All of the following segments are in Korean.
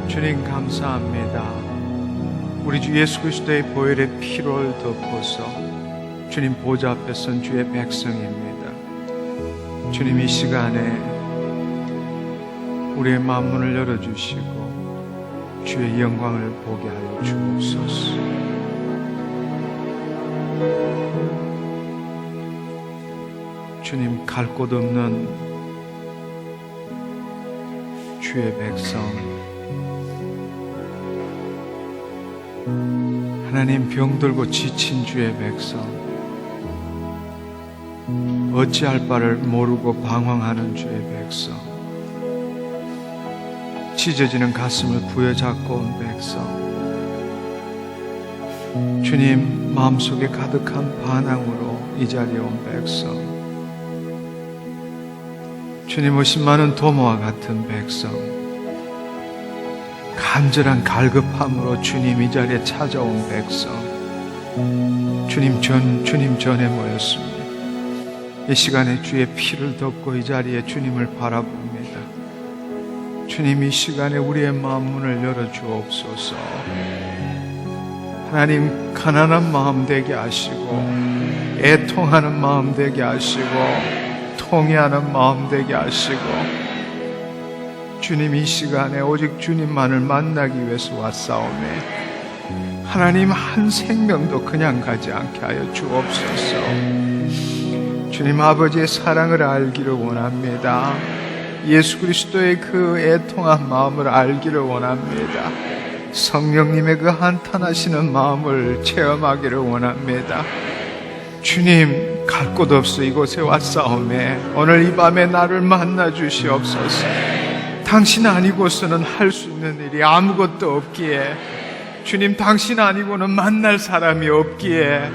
주님 감사합니다. 우리 주 예수 그리스도의 보혈의 피를 덮어서 주님 보좌 앞에 선 주의 백성입니다. 주님 이 시간에 우리의 마음문을 열어주시고 주의 영광을 보게 하여 주옵소서. 주님 갈 곳 없는 주의 백성, 하나님 병들고 지친 주의 백성, 어찌할 바를 모르고 방황하는 주의 백성, 찢어지는 가슴을 부여잡고 온 백성, 주님 마음속에 가득한 반항으로 이 자리에 온 백성, 주님 오신 많은 도모와 같은 백성, 간절한 갈급함으로 주님 이 자리에 찾아온 백성, 주님 전에 모였습니다. 이 시간에 주의 피를 덮고 이 자리에 주님을 바라봅니다. 주님 이 시간에 우리의 마음 문을 열어주옵소서. 하나님 가난한 마음 되게 하시고 애통하는 마음 되게 하시고 통회하는 마음 되게 하시고, 주님 이 시간에 오직 주님만을 만나기 위해서 왔사오매 하나님 한 생명도 그냥 가지 않게 하여 주옵소서. 주님 아버지의 사랑을 알기를 원합니다. 예수 그리스도의 그 애통한 마음을 알기를 원합니다. 성령님의 그 한탄하시는 마음을 체험하기를 원합니다. 주님 갈 곳 없어 이곳에 왔사오매 오늘 이 밤에 나를 만나 주시옵소서. 당신 아니고서는 할 수 있는 일이 아무것도 없기에, 주님 당신 아니고는 만날 사람이 없기에,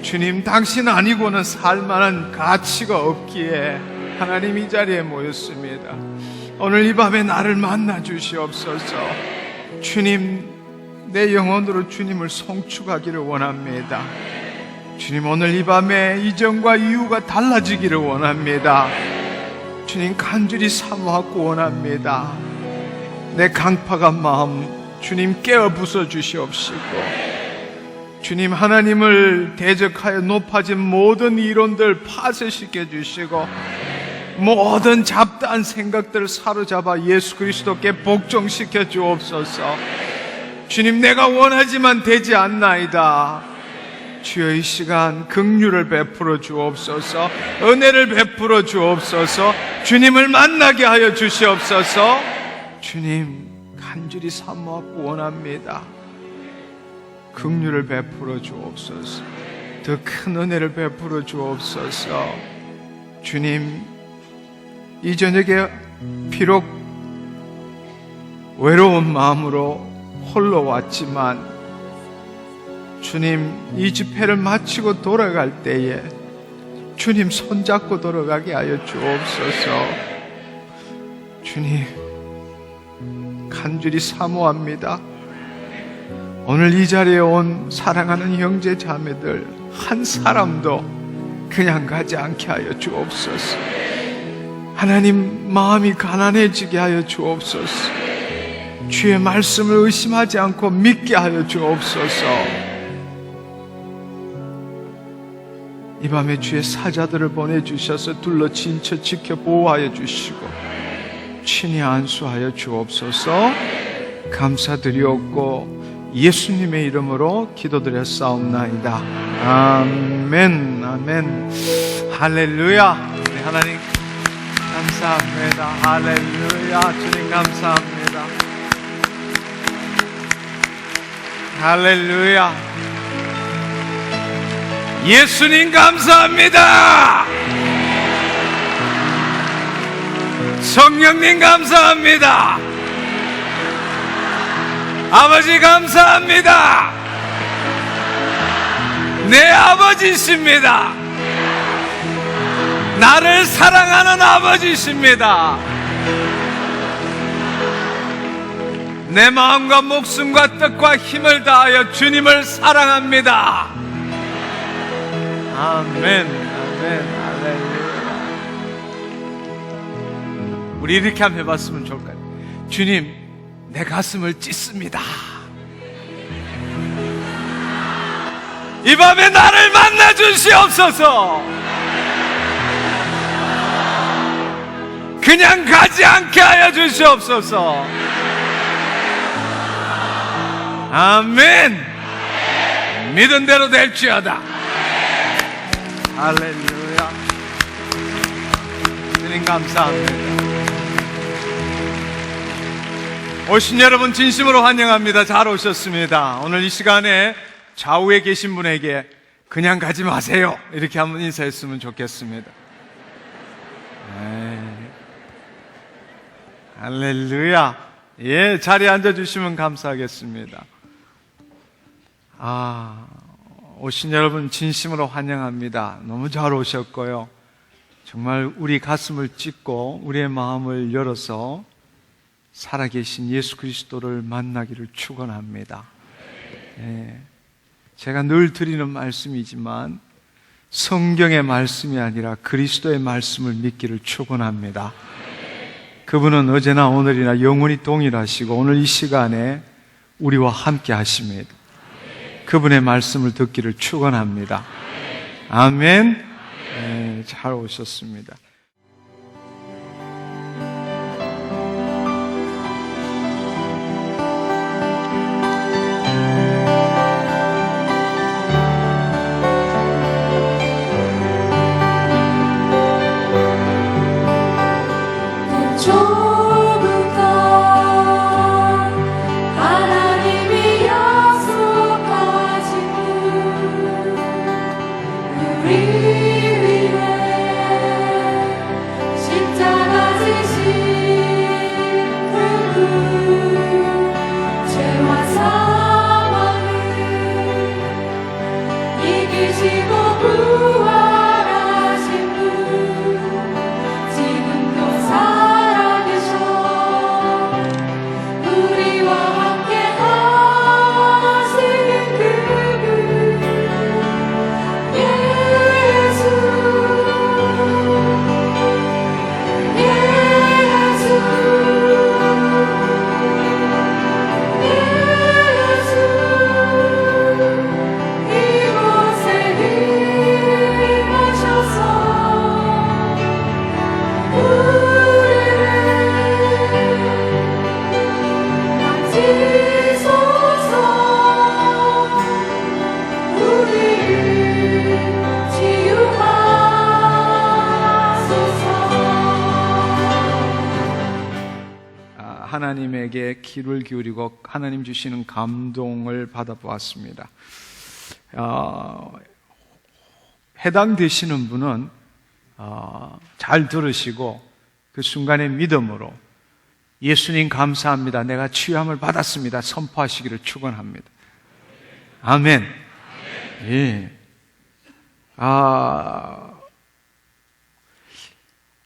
주님 당신 아니고는 살만한 가치가 없기에 하나님 이 자리에 모였습니다. 오늘 이 밤에 나를 만나 주시옵소서. 주님 내 영혼으로 주님을 송축하기를 원합니다. 주님 오늘 이 밤에 이전과 이후가 달라지기를 원합니다. 주님 간절히 사모하고 원합니다. 내 강팍한 마음 주님 깨어 부숴 주시옵시고, 주님 하나님을 대적하여 높아진 모든 이론들 파쇄시켜 주시고, 모든 잡다한 생각들을 사로잡아 예수 그리스도께 복종시켜 주옵소서. 주님 내가 원하지만 되지 않나이다. 주여 이 시간 긍휼을 베풀어 주옵소서. 은혜를 베풀어 주옵소서. 주님을 만나게 하여 주시옵소서. 주님 간절히 사모하고 원합니다. 긍휼을 베풀어 주옵소서. 더 큰 은혜를 베풀어 주옵소서. 주님 이 저녁에 비록 외로운 마음으로 홀로 왔지만 주님 이 집회를 마치고 돌아갈 때에 주님 손잡고 돌아가게 하여 주옵소서. 주님 간절히 사모합니다. 오늘 이 자리에 온 사랑하는 형제 자매들 한 사람도 그냥 가지 않게 하여 주옵소서. 하나님 마음이 가난해지게 하여 주옵소서. 주의 말씀을 의심하지 않고 믿게 하여 주옵소서. 이 밤에 주의 사자들을 보내주셔서 둘러 진쳐 지켜 보호하여 주시고 친히 안수하여 주옵소서. 감사드리옵고 예수님의 이름으로 기도드렸사옵나이다. 아멘. 아멘. 할렐루야. 네, 하나님 감사합니다. 할렐루야. 주님 감사합니다. 할렐루야. 예수님 감사합니다. 성령님 감사합니다. 아버지 감사합니다. 내 아버지십니다. 나를 사랑하는 아버지십니다. 내 마음과 목숨과 뜻과 힘을 다하여 주님을 사랑합니다. 아멘, 아멘, 할렐루야. 우리 이렇게 한번 해봤으면 좋을 것 같아요. 주님, 내 가슴을 찢습니다. 이 밤에 나를 만나 주시옵소서. 그냥 가지 않게 하여 주시옵소서. 아멘. 믿은 대로 될지어다. 할렐루야. 주님 감사합니다. 오신 여러분 진심으로 환영합니다. 잘 오셨습니다. 오늘 이 시간에 좌우에 계신 분에게 그냥 가지 마세요, 이렇게 한번 인사했으면 좋겠습니다. 할렐루야. 예, 자리에 앉아주시면 감사하겠습니다. 오신 여러분 진심으로 환영합니다. 너무 잘 오셨고요. 정말 우리 가슴을 찢고 우리의 마음을 열어서 살아계신 예수 그리스도를 만나기를 축원합니다. 예, 제가 늘 드리는 말씀이지만 성경의 말씀이 아니라 그리스도의 말씀을 믿기를 축원합니다. 그분은 어제나 오늘이나 영원히 동일하시고 오늘 이 시간에 우리와 함께 하십니다. 그분의 말씀을 듣기를 축원합니다. 아멘. 네, 잘 오셨습니다. 하나님에게 귀를 기울이고 하나님 주시는 감동을 받아보았습니다. 해당되시는 분은 잘 들으시고 그 순간의 믿음으로 예수님 감사합니다, 내가 치유함을 받았습니다 선포하시기를 축원합니다. 아멘. 예.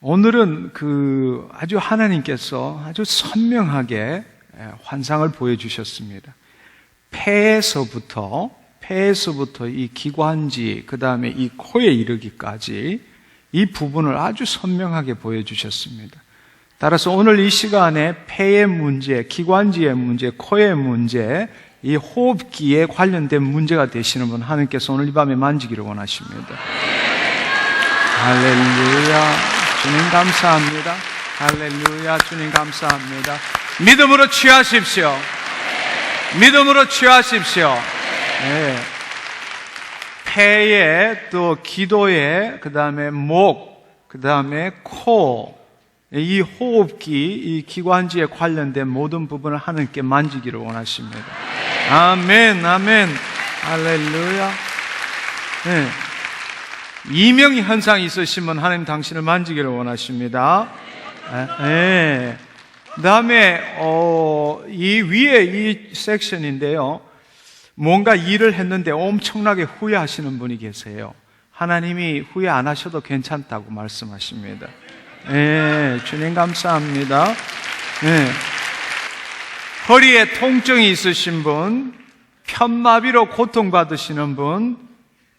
오늘은 아주 하나님께서 아주 선명하게 환상을 보여주셨습니다. 폐에서부터 이 기관지, 그 다음에 이 코에 이르기까지 이 부분을 아주 선명하게 보여주셨습니다. 따라서 오늘 이 시간에 폐의 문제, 기관지의 문제, 코의 문제, 이 호흡기에 관련된 문제가 되시는 분 하나님께서 오늘 이 밤에 만지기를 원하십니다. 할렐루야. 주님 감사합니다. 할렐루야. 주님 감사합니다. 믿음으로 취하십시오. 믿음으로 취하십시오. 네. 폐에, 또 기도에, 그 다음에 목, 그 다음에 코, 이 호흡기, 이 기관지에 관련된 모든 부분을 하나님께 만지기를 원하십니다. 아멘, 아멘. 할렐루야. 네. 이명 현상이 있으시면 하나님 당신을 만지기를 원하십니다. 네. 그 다음에, 이 위에 이 섹션인데요. 뭔가 일을 했는데 엄청나게 후회하시는 분이 계세요. 하나님이 후회 안 하셔도 괜찮다고 말씀하십니다. 네, 주님 감사합니다. 네. 허리에 통증이 있으신 분, 편마비로 고통받으시는 분,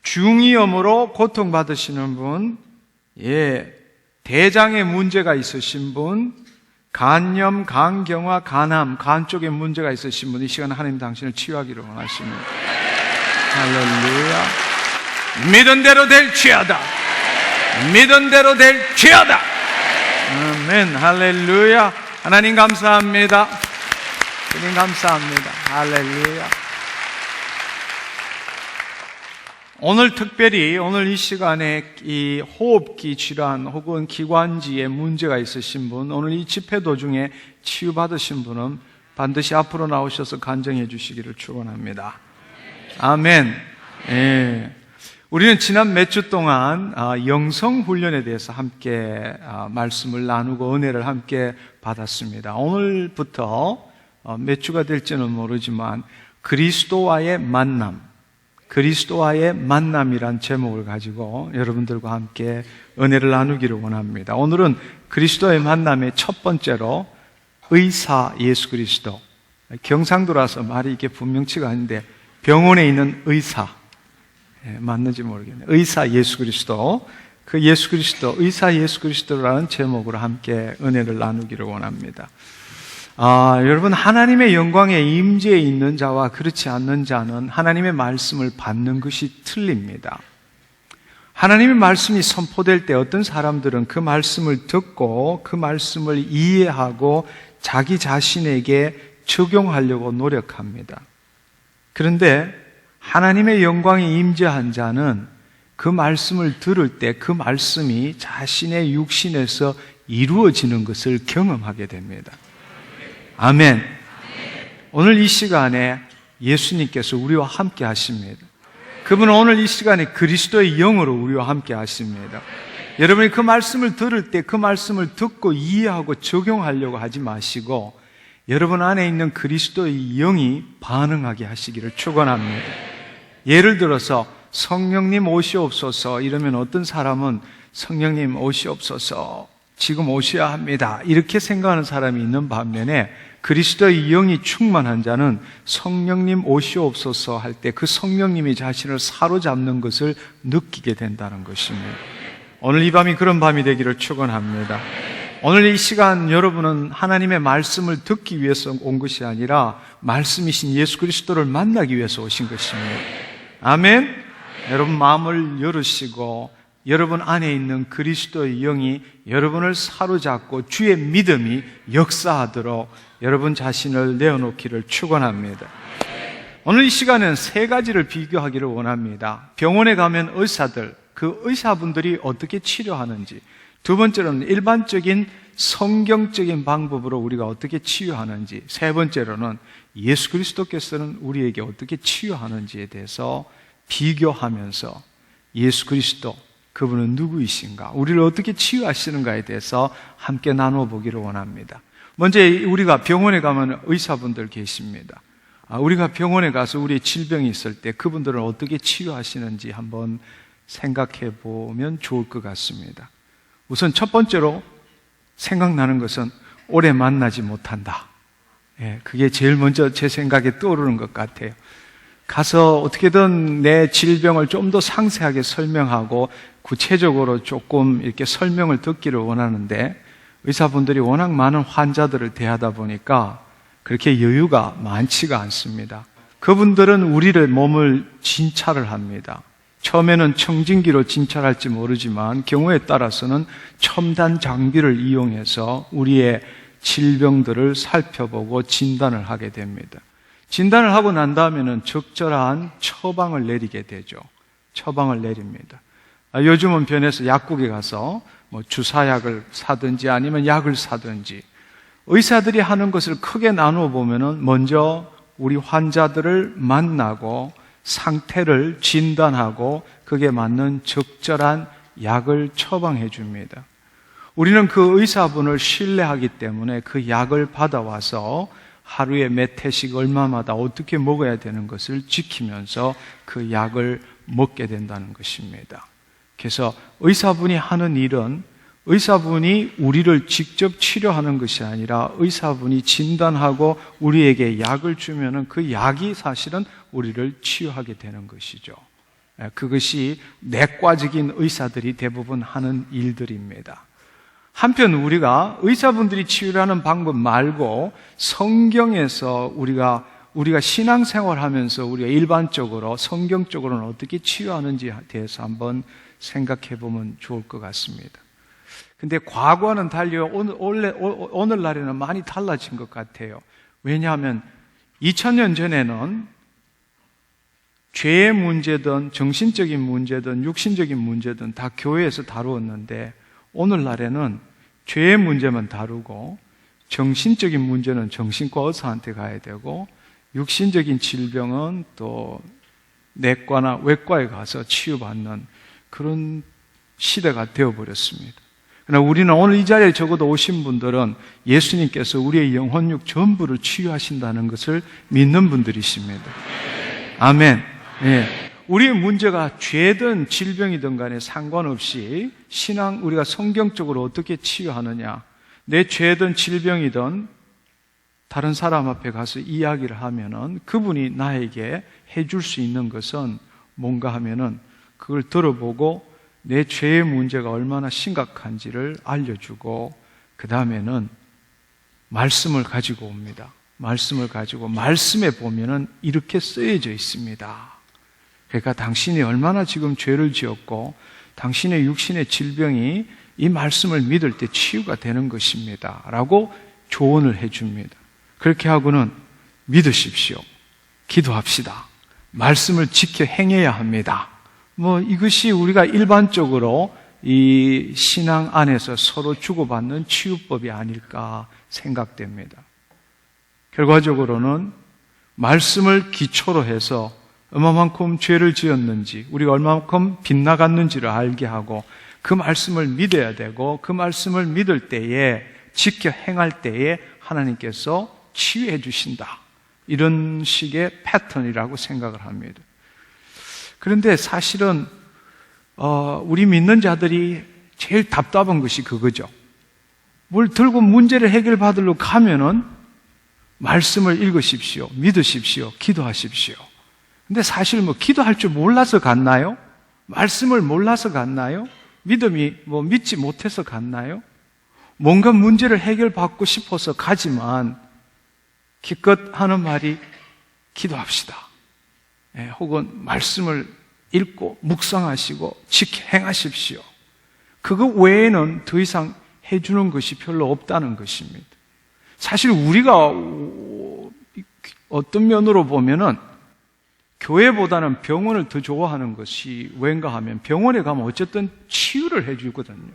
중이염으로 고통받으시는 분, 대장에 문제가 있으신 분, 간염, 간경화, 간암, 간 쪽에 문제가 있으신 분, 이 시간에 하나님 당신을 치유하기를 원하십니다. 할렐루야. 믿은 대로 될지어다. 믿은 대로 될지어다. 아멘. 할렐루야. 하나님 감사합니다. 주님 감사합니다. 할렐루야. 오늘 특별히 오늘 이 시간에 이 호흡기 질환 혹은 기관지에 문제가 있으신 분, 오늘 이 집회 도중에 치유받으신 분은 반드시 앞으로 나오셔서 간증해 주시기를 축원합니다. 아멘. 예. 우리는 지난 몇 주 동안 영성 훈련에 대해서 함께 말씀을 나누고 은혜를 함께 받았습니다. 오늘부터 몇 주가 될지는 모르지만 그리스도와의 만남이란 제목을 가지고 여러분들과 함께 은혜를 나누기를 원합니다. 오늘은 그리스도의 만남의 첫 번째로 의사 예수 그리스도. 경상도라서 말이 이게 분명치가 않은데 병원에 있는 의사, 맞는지 모르겠네요. 의사 예수 그리스도. 그 예수 그리스도, 의사 예수 그리스도라는 제목으로 함께 은혜를 나누기를 원합니다. 여러분, 하나님의 영광의 임재에 있는 자와 그렇지 않는 자는 하나님의 말씀을 받는 것이 틀립니다. 하나님의 말씀이 선포될 때 어떤 사람들은 그 말씀을 듣고 그 말씀을 이해하고 자기 자신에게 적용하려고 노력합니다. 그런데 하나님의 영광이 임재한 자는 그 말씀을 들을 때 그 말씀이 자신의 육신에서 이루어지는 것을 경험하게 됩니다. 아멘. 오늘 이 시간에 예수님께서 우리와 함께 하십니다. 그분은 오늘 이 시간에 그리스도의 영으로 우리와 함께 하십니다. 여러분이 그 말씀을 들을 때 그 말씀을 듣고 이해하고 적용하려고 하지 마시고 여러분 안에 있는 그리스도의 영이 반응하게 하시기를 축원합니다. 예를 들어서 성령님 오시옵소서 이러면 어떤 사람은 성령님 오시옵소서 지금 오셔야 합니다 이렇게 생각하는 사람이 있는 반면에 그리스도의 영이 충만한 자는 성령님 오시옵소서 할 때 그 성령님이 자신을 사로잡는 것을 느끼게 된다는 것입니다. 오늘 이 밤이 그런 밤이 되기를 축원합니다. 오늘 이 시간 여러분은 하나님의 말씀을 듣기 위해서 온 것이 아니라 말씀이신 예수 그리스도를 만나기 위해서 오신 것입니다. 아멘. 여러분 마음을 열으시고 여러분 안에 있는 그리스도의 영이 여러분을 사로잡고 주의 믿음이 역사하도록 여러분 자신을 내어놓기를 축원합니다. 오늘 이 시간은 세 가지를 비교하기를 원합니다. 병원에 가면 의사들, 그 의사분들이 어떻게 치료하는지, 두 번째로는 일반적인 성경적인 방법으로 우리가 어떻게 치유하는지, 세 번째로는 예수 그리스도께서는 우리에게 어떻게 치유하는지에 대해서 비교하면서 예수 그리스도, 그분은 누구이신가, 우리를 어떻게 치유하시는가에 대해서 함께 나눠보기를 원합니다. 먼저 우리가 병원에 가면 의사분들 계십니다. 우리가 병원에 가서 우리의 질병이 있을 때 그분들은 어떻게 치유하시는지 한번 생각해 보면 좋을 것 같습니다. 우선 첫 번째로 생각나는 것은 오래 만나지 못한다. 그게 제일 먼저 제 생각에 떠오르는 것 같아요. 가서 어떻게든 내 질병을 좀 더 상세하게 설명하고 구체적으로 조금 이렇게 설명을 듣기를 원하는데 의사분들이 워낙 많은 환자들을 대하다 보니까 그렇게 여유가 많지가 않습니다. 그분들은 우리를 몸을 진찰을 합니다. 처음에는 청진기로 진찰할지 모르지만 경우에 따라서는 첨단 장비를 이용해서 우리의 질병들을 살펴보고 진단을 하게 됩니다. 진단을 하고 난 다음에는 적절한 처방을 내리게 되죠. 처방을 내립니다. 요즘은 변해서 약국에 가서 주사약을 사든지 아니면 약을 사든지 의사들이 하는 것을 크게 나누어 보면은 먼저 우리 환자들을 만나고 상태를 진단하고 그게 맞는 적절한 약을 처방해 줍니다. 우리는 그 의사분을 신뢰하기 때문에 그 약을 받아와서 하루에 몇 회씩 얼마마다 어떻게 먹어야 되는 것을 지키면서 그 약을 먹게 된다는 것입니다. 그래서 의사분이 하는 일은 의사분이 우리를 직접 치료하는 것이 아니라 의사분이 진단하고 우리에게 약을 주면은 그 약이 사실은 우리를 치유하게 되는 것이죠. 그것이 내과적인 의사들이 대부분 하는 일들입니다. 한편 우리가 의사분들이 치유하는 방법 말고 성경에서 우리가 신앙생활하면서 우리가 일반적으로 성경적으로는 어떻게 치유하는지에 대해서 한번 생각해 보면 좋을 것 같습니다. 근데 과거와는 달리 오늘날에는 많이 달라진 것 같아요. 왜냐하면 2000년 전에는 죄의 문제든 정신적인 문제든 육신적인 문제든 다 교회에서 다루었는데 오늘날에는 죄의 문제만 다루고 정신적인 문제는 정신과 의사한테 가야 되고 육신적인 질병은 또 내과나 외과에 가서 치유받는 그런 시대가 되어버렸습니다. 그러나 우리는 오늘 이 자리에 적어도 오신 분들은 예수님께서 우리의 영혼육 전부를 치유하신다는 것을 믿는 분들이십니다. 아멘. 예. 우리의 문제가 죄든 질병이든 간에 상관없이 우리가 성경적으로 어떻게 치유하느냐, 내 죄든 질병이든 다른 사람 앞에 가서 이야기를 하면은 그분이 나에게 해줄 수 있는 것은 뭔가 하면은 그걸 들어보고 내 죄의 문제가 얼마나 심각한지를 알려주고 그 다음에는 말씀을 가지고 옵니다. 말씀을 가지고 말씀에 보면은 이렇게 쓰여져 있습니다. 그러니까 당신이 얼마나 지금 죄를 지었고 당신의 육신의 질병이 이 말씀을 믿을 때 치유가 되는 것입니다. 라고 조언을 해줍니다. 그렇게 하고는 믿으십시오. 기도합시다. 말씀을 지켜 행해야 합니다. 이것이 우리가 일반적으로 이 신앙 안에서 서로 주고받는 치유법이 아닐까 생각됩니다. 결과적으로는 말씀을 기초로 해서 얼마만큼 죄를 지었는지, 우리가 얼마만큼 빗나갔는지를 알게 하고 그 말씀을 믿어야 되고 그 말씀을 믿을 때에 지켜 행할 때에 하나님께서 치유해 주신다. 이런 식의 패턴이라고 생각을 합니다. 그런데 사실은 우리 믿는 자들이 제일 답답한 것이 그거죠. 뭘 들고 문제를 해결받으러 가면은 말씀을 읽으십시오. 믿으십시오. 기도하십시오. 근데 사실 기도할 줄 몰라서 갔나요? 말씀을 몰라서 갔나요? 믿음이 믿지 못해서 갔나요? 뭔가 문제를 해결받고 싶어서 가지만 기껏 하는 말이 기도합시다. 혹은 말씀을 읽고 묵상하시고 지켜 행하십시오. 그거 외에는 더 이상 해주는 것이 별로 없다는 것입니다. 사실 우리가 어떤 면으로 보면은 교회보다는 병원을 더 좋아하는 것이 왠가 하면 병원에 가면 어쨌든 치유를 해주거든요.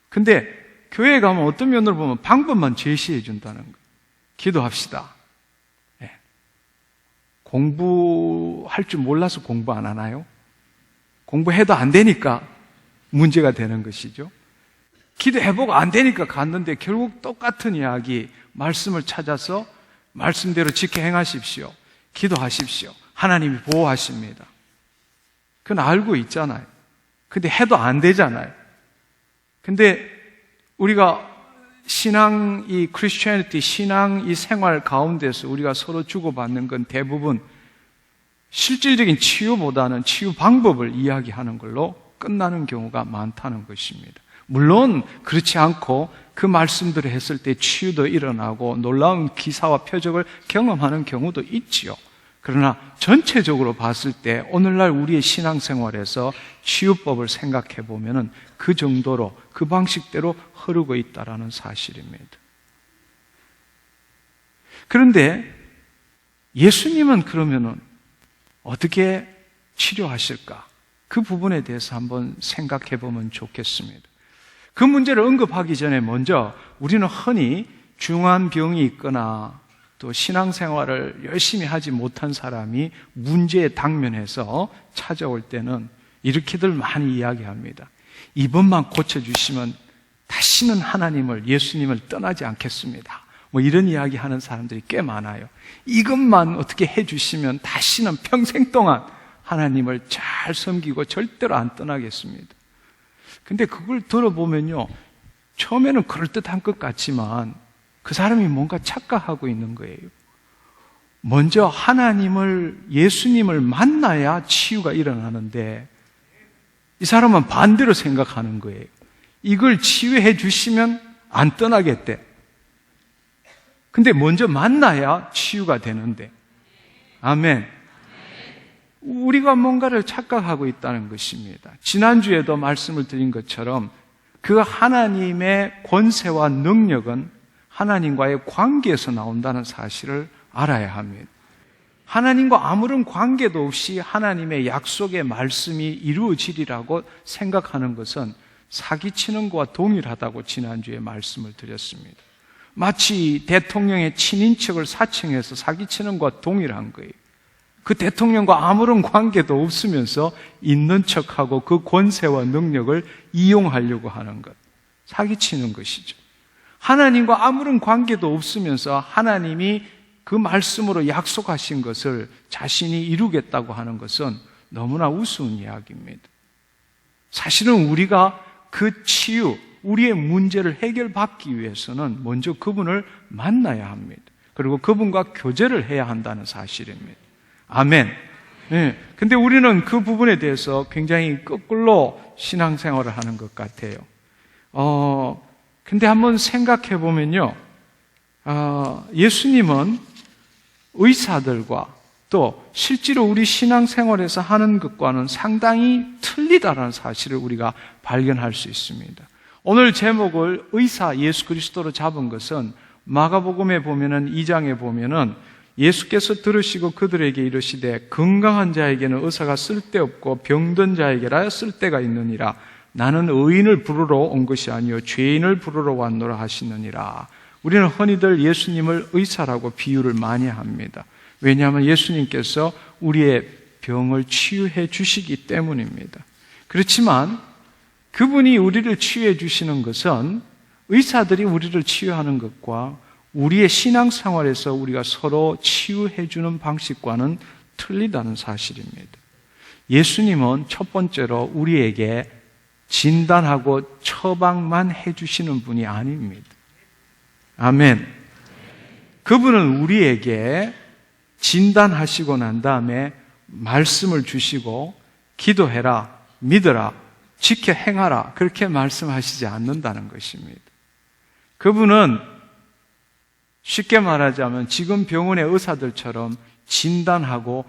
근데 교회에 가면 어떤 면으로 보면 방법만 제시해 준다는 거예요. 기도합시다. 공부할 줄 몰라서 공부 안 하나요? 공부해도 안 되니까 문제가 되는 것이죠. 기도해보고 안 되니까 갔는데 결국 똑같은 이야기, 말씀을 찾아서 말씀대로 지켜 행하십시오. 기도하십시오. 하나님이 보호하십니다. 그건 알고 있잖아요. 근데 해도 안 되잖아요. 근데 우리가 신앙, 이 크리스천리티, 신앙 이 생활 가운데서 우리가 서로 주고받는 건 대부분 실질적인 치유보다는 치유 방법을 이야기하는 걸로 끝나는 경우가 많다는 것입니다. 물론 그렇지 않고 그 말씀들을 했을 때 치유도 일어나고 놀라운 기사와 표적을 경험하는 경우도 있지요. 그러나 전체적으로 봤을 때 오늘날 우리의 신앙생활에서 치유법을 생각해 보면은 그 정도로 그 방식대로 흐르고 있다라는 사실입니다. 그런데 예수님은 그러면은 어떻게 치료하실까? 그 부분에 대해서 한번 생각해 보면 좋겠습니다. 그 문제를 언급하기 전에 먼저 우리는 흔히 중한 병이 있거나 또 신앙생활을 열심히 하지 못한 사람이 문제에 당면해서 찾아올 때는 이렇게들 많이 이야기합니다. 이번만 고쳐주시면 다시는 하나님을, 예수님을 떠나지 않겠습니다. 뭐 이런 이야기 하는 사람들이 꽤 많아요. 이것만 어떻게 해주시면 다시는 평생 동안 하나님을 잘 섬기고 절대로 안 떠나겠습니다. 근데 그걸 들어보면요, 처음에는 그럴듯한 것 같지만 그 사람이 뭔가 착각하고 있는 거예요. 먼저 하나님을, 예수님을 만나야 치유가 일어나는데 이 사람은 반대로 생각하는 거예요. 이걸 치유해 주시면 안 떠나겠대. 근데 먼저 만나야 치유가 되는데. 아멘. 우리가 뭔가를 착각하고 있다는 것입니다. 지난주에도 말씀을 드린 것처럼 그 하나님의 권세와 능력은 하나님과의 관계에서 나온다는 사실을 알아야 합니다. 하나님과 아무런 관계도 없이 하나님의 약속의 말씀이 이루어지리라고 생각하는 것은 사기치는 것과 동일하다고 지난주에 말씀을 드렸습니다. 마치 대통령의 친인척을 사칭해서 사기치는 것과 동일한 거예요. 그 대통령과 아무런 관계도 없으면서 있는 척하고 그 권세와 능력을 이용하려고 하는 것, 사기치는 것이죠. 하나님과 아무런 관계도 없으면서 하나님이 그 말씀으로 약속하신 것을 자신이 이루겠다고 하는 것은 너무나 우스운 이야기입니다. 사실은 우리가 그 치유, 우리의 문제를 해결받기 위해서는 먼저 그분을 만나야 합니다. 그리고 그분과 교제를 해야 한다는 사실입니다. 아멘. 네. 근데 우리는 그 부분에 대해서 굉장히 거꾸로 신앙생활을 하는 것 같아요. 근데 한번 생각해 보면요, 예수님은 의사들과 또 실제로 우리 신앙생활에서 하는 것과는 상당히 틀리다라는 사실을 우리가 발견할 수 있습니다. 오늘 제목을 의사 예수 그리스도로 잡은 것은 마가복음에 보면은 2장에 보면은 예수께서 들으시고 그들에게 이르시되 건강한 자에게는 의사가 쓸데없고 병든 자에게라 쓸데가 있느니라. 나는 의인을 부르러 온 것이 아니요 죄인을 부르러 왔노라 하시느니라. 우리는 흔히들 예수님을 의사라고 비유를 많이 합니다. 왜냐하면 예수님께서 우리의 병을 치유해 주시기 때문입니다. 그렇지만 그분이 우리를 치유해 주시는 것은 의사들이 우리를 치유하는 것과 우리의 신앙생활에서 우리가 서로 치유해 주는 방식과는 틀리다는 사실입니다. 예수님은 첫 번째로 우리에게 진단하고 처방만 해주시는 분이 아닙니다. 아멘. 그분은 우리에게 진단하시고 난 다음에 말씀을 주시고 기도해라, 믿어라, 지켜 행하라 그렇게 말씀하시지 않는다는 것입니다. 그분은 쉽게 말하자면 지금 병원의 의사들처럼 진단하고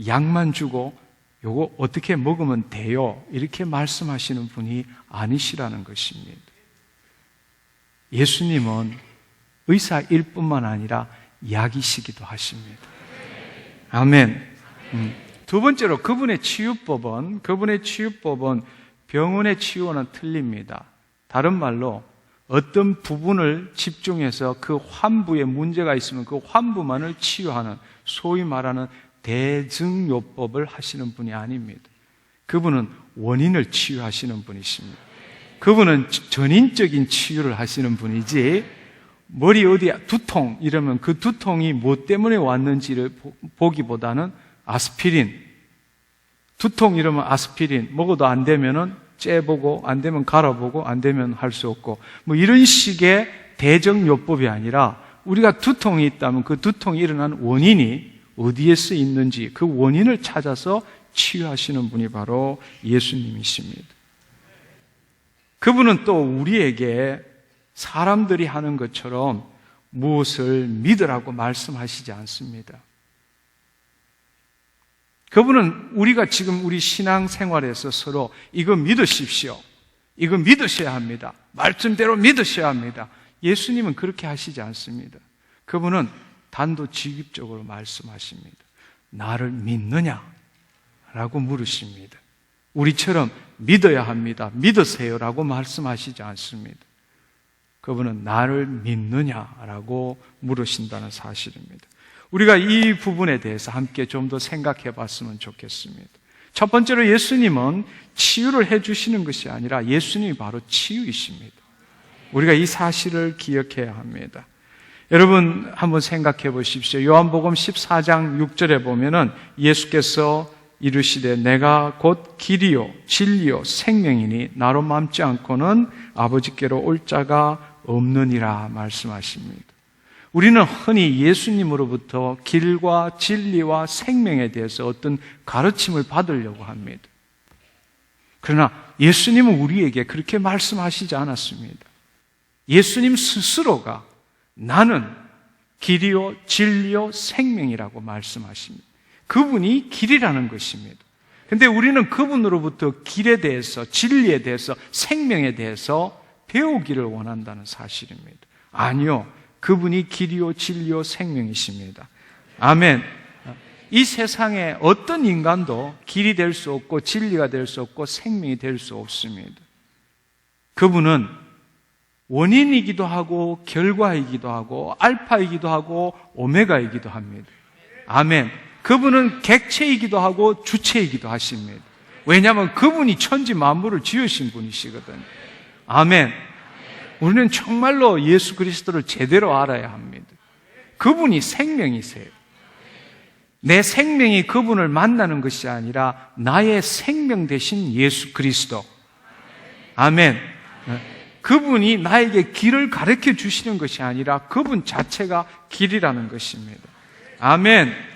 약만 주고 요거 어떻게 먹으면 돼요 이렇게 말씀하시는 분이 아니시라는 것입니다. 예수님은 의사일 뿐만 아니라 약이시기도 하십니다. 아멘. 두 번째로 그분의 치유법은 병원의 치유와는 틀립니다. 다른 말로 어떤 부분을 집중해서 그 환부에 문제가 있으면 그 환부만을 치유하는 소위 말하는 대증요법을 하시는 분이 아닙니다. 그분은 원인을 치유하시는 분이십니다. 그분은 전인적인 치유를 하시는 분이지 머리 어디야 두통 이러면 그 두통이 뭐 때문에 왔는지를 보기보다는 아스피린, 두통 이러면 아스피린 먹어도 안 되면은 째보고 안 되면 갈아보고 안 되면 할 수 없고 뭐 이런 식의 대증요법이 아니라 우리가 두통이 있다면 그 두통이 일어난 원인이 어디에서 있는지 그 원인을 찾아서 치유하시는 분이 바로 예수님이십니다. 그분은 또 우리에게 사람들이 하는 것처럼 무엇을 믿으라고 말씀하시지 않습니다. 그분은 우리가 지금 우리 신앙생활에서 서로 이거 믿으십시오. 이거 믿으셔야 합니다. 말씀대로 믿으셔야 합니다. 예수님은 그렇게 하시지 않습니다. 그분은 단도직입적으로 말씀하십니다. 나를 믿느냐? 라고 물으십니다. 우리처럼 믿어야 합니다. 믿으세요. 라고 말씀하시지 않습니다. 그분은 나를 믿느냐라고 물으신다는 사실입니다. 우리가 이 부분에 대해서 함께 좀 더 생각해 봤으면 좋겠습니다. 첫 번째로 예수님은 치유를 해주시는 것이 아니라 예수님이 바로 치유이십니다. 우리가 이 사실을 기억해야 합니다. 여러분 한번 생각해 보십시오. 요한복음 14장 6절에 보면은 예수께서 이르시되 내가 곧 길이요 진리요 생명이니 나로 맘지 않고는 아버지께로 올 자가 없느니라 말씀하십니다. 우리는 흔히 예수님으로부터 길과 진리와 생명에 대해서 어떤 가르침을 받으려고 합니다. 그러나 예수님은 우리에게 그렇게 말씀하시지 않았습니다. 예수님 스스로가 나는 길이요 진리요 생명이라고 말씀하십니다. 그분이 길이라는 것입니다. 그런데 우리는 그분으로부터 길에 대해서, 진리에 대해서, 생명에 대해서 배우기를 원한다는 사실입니다. 아니요, 그분이 길이요 진리요 생명이십니다. 아멘. 이 세상에 어떤 인간도 길이 될 수 없고 진리가 될 수 없고 생명이 될 수 없습니다. 그분은 원인이기도 하고 결과이기도 하고 알파이기도 하고 오메가이기도 합니다. 아멘. 그분은 객체이기도 하고 주체이기도 하십니다. 왜냐하면 그분이 천지 만물을 지으신 분이시거든요. 아멘. 우리는 정말로 예수 그리스도를 제대로 알아야 합니다. 그분이 생명이세요. 내 생명이 그분을 만나는 것이 아니라 나의 생명 되신 예수 그리스도. 아멘. 그분이 나에게 길을 가르쳐 주시는 것이 아니라 그분 자체가 길이라는 것입니다. 아멘.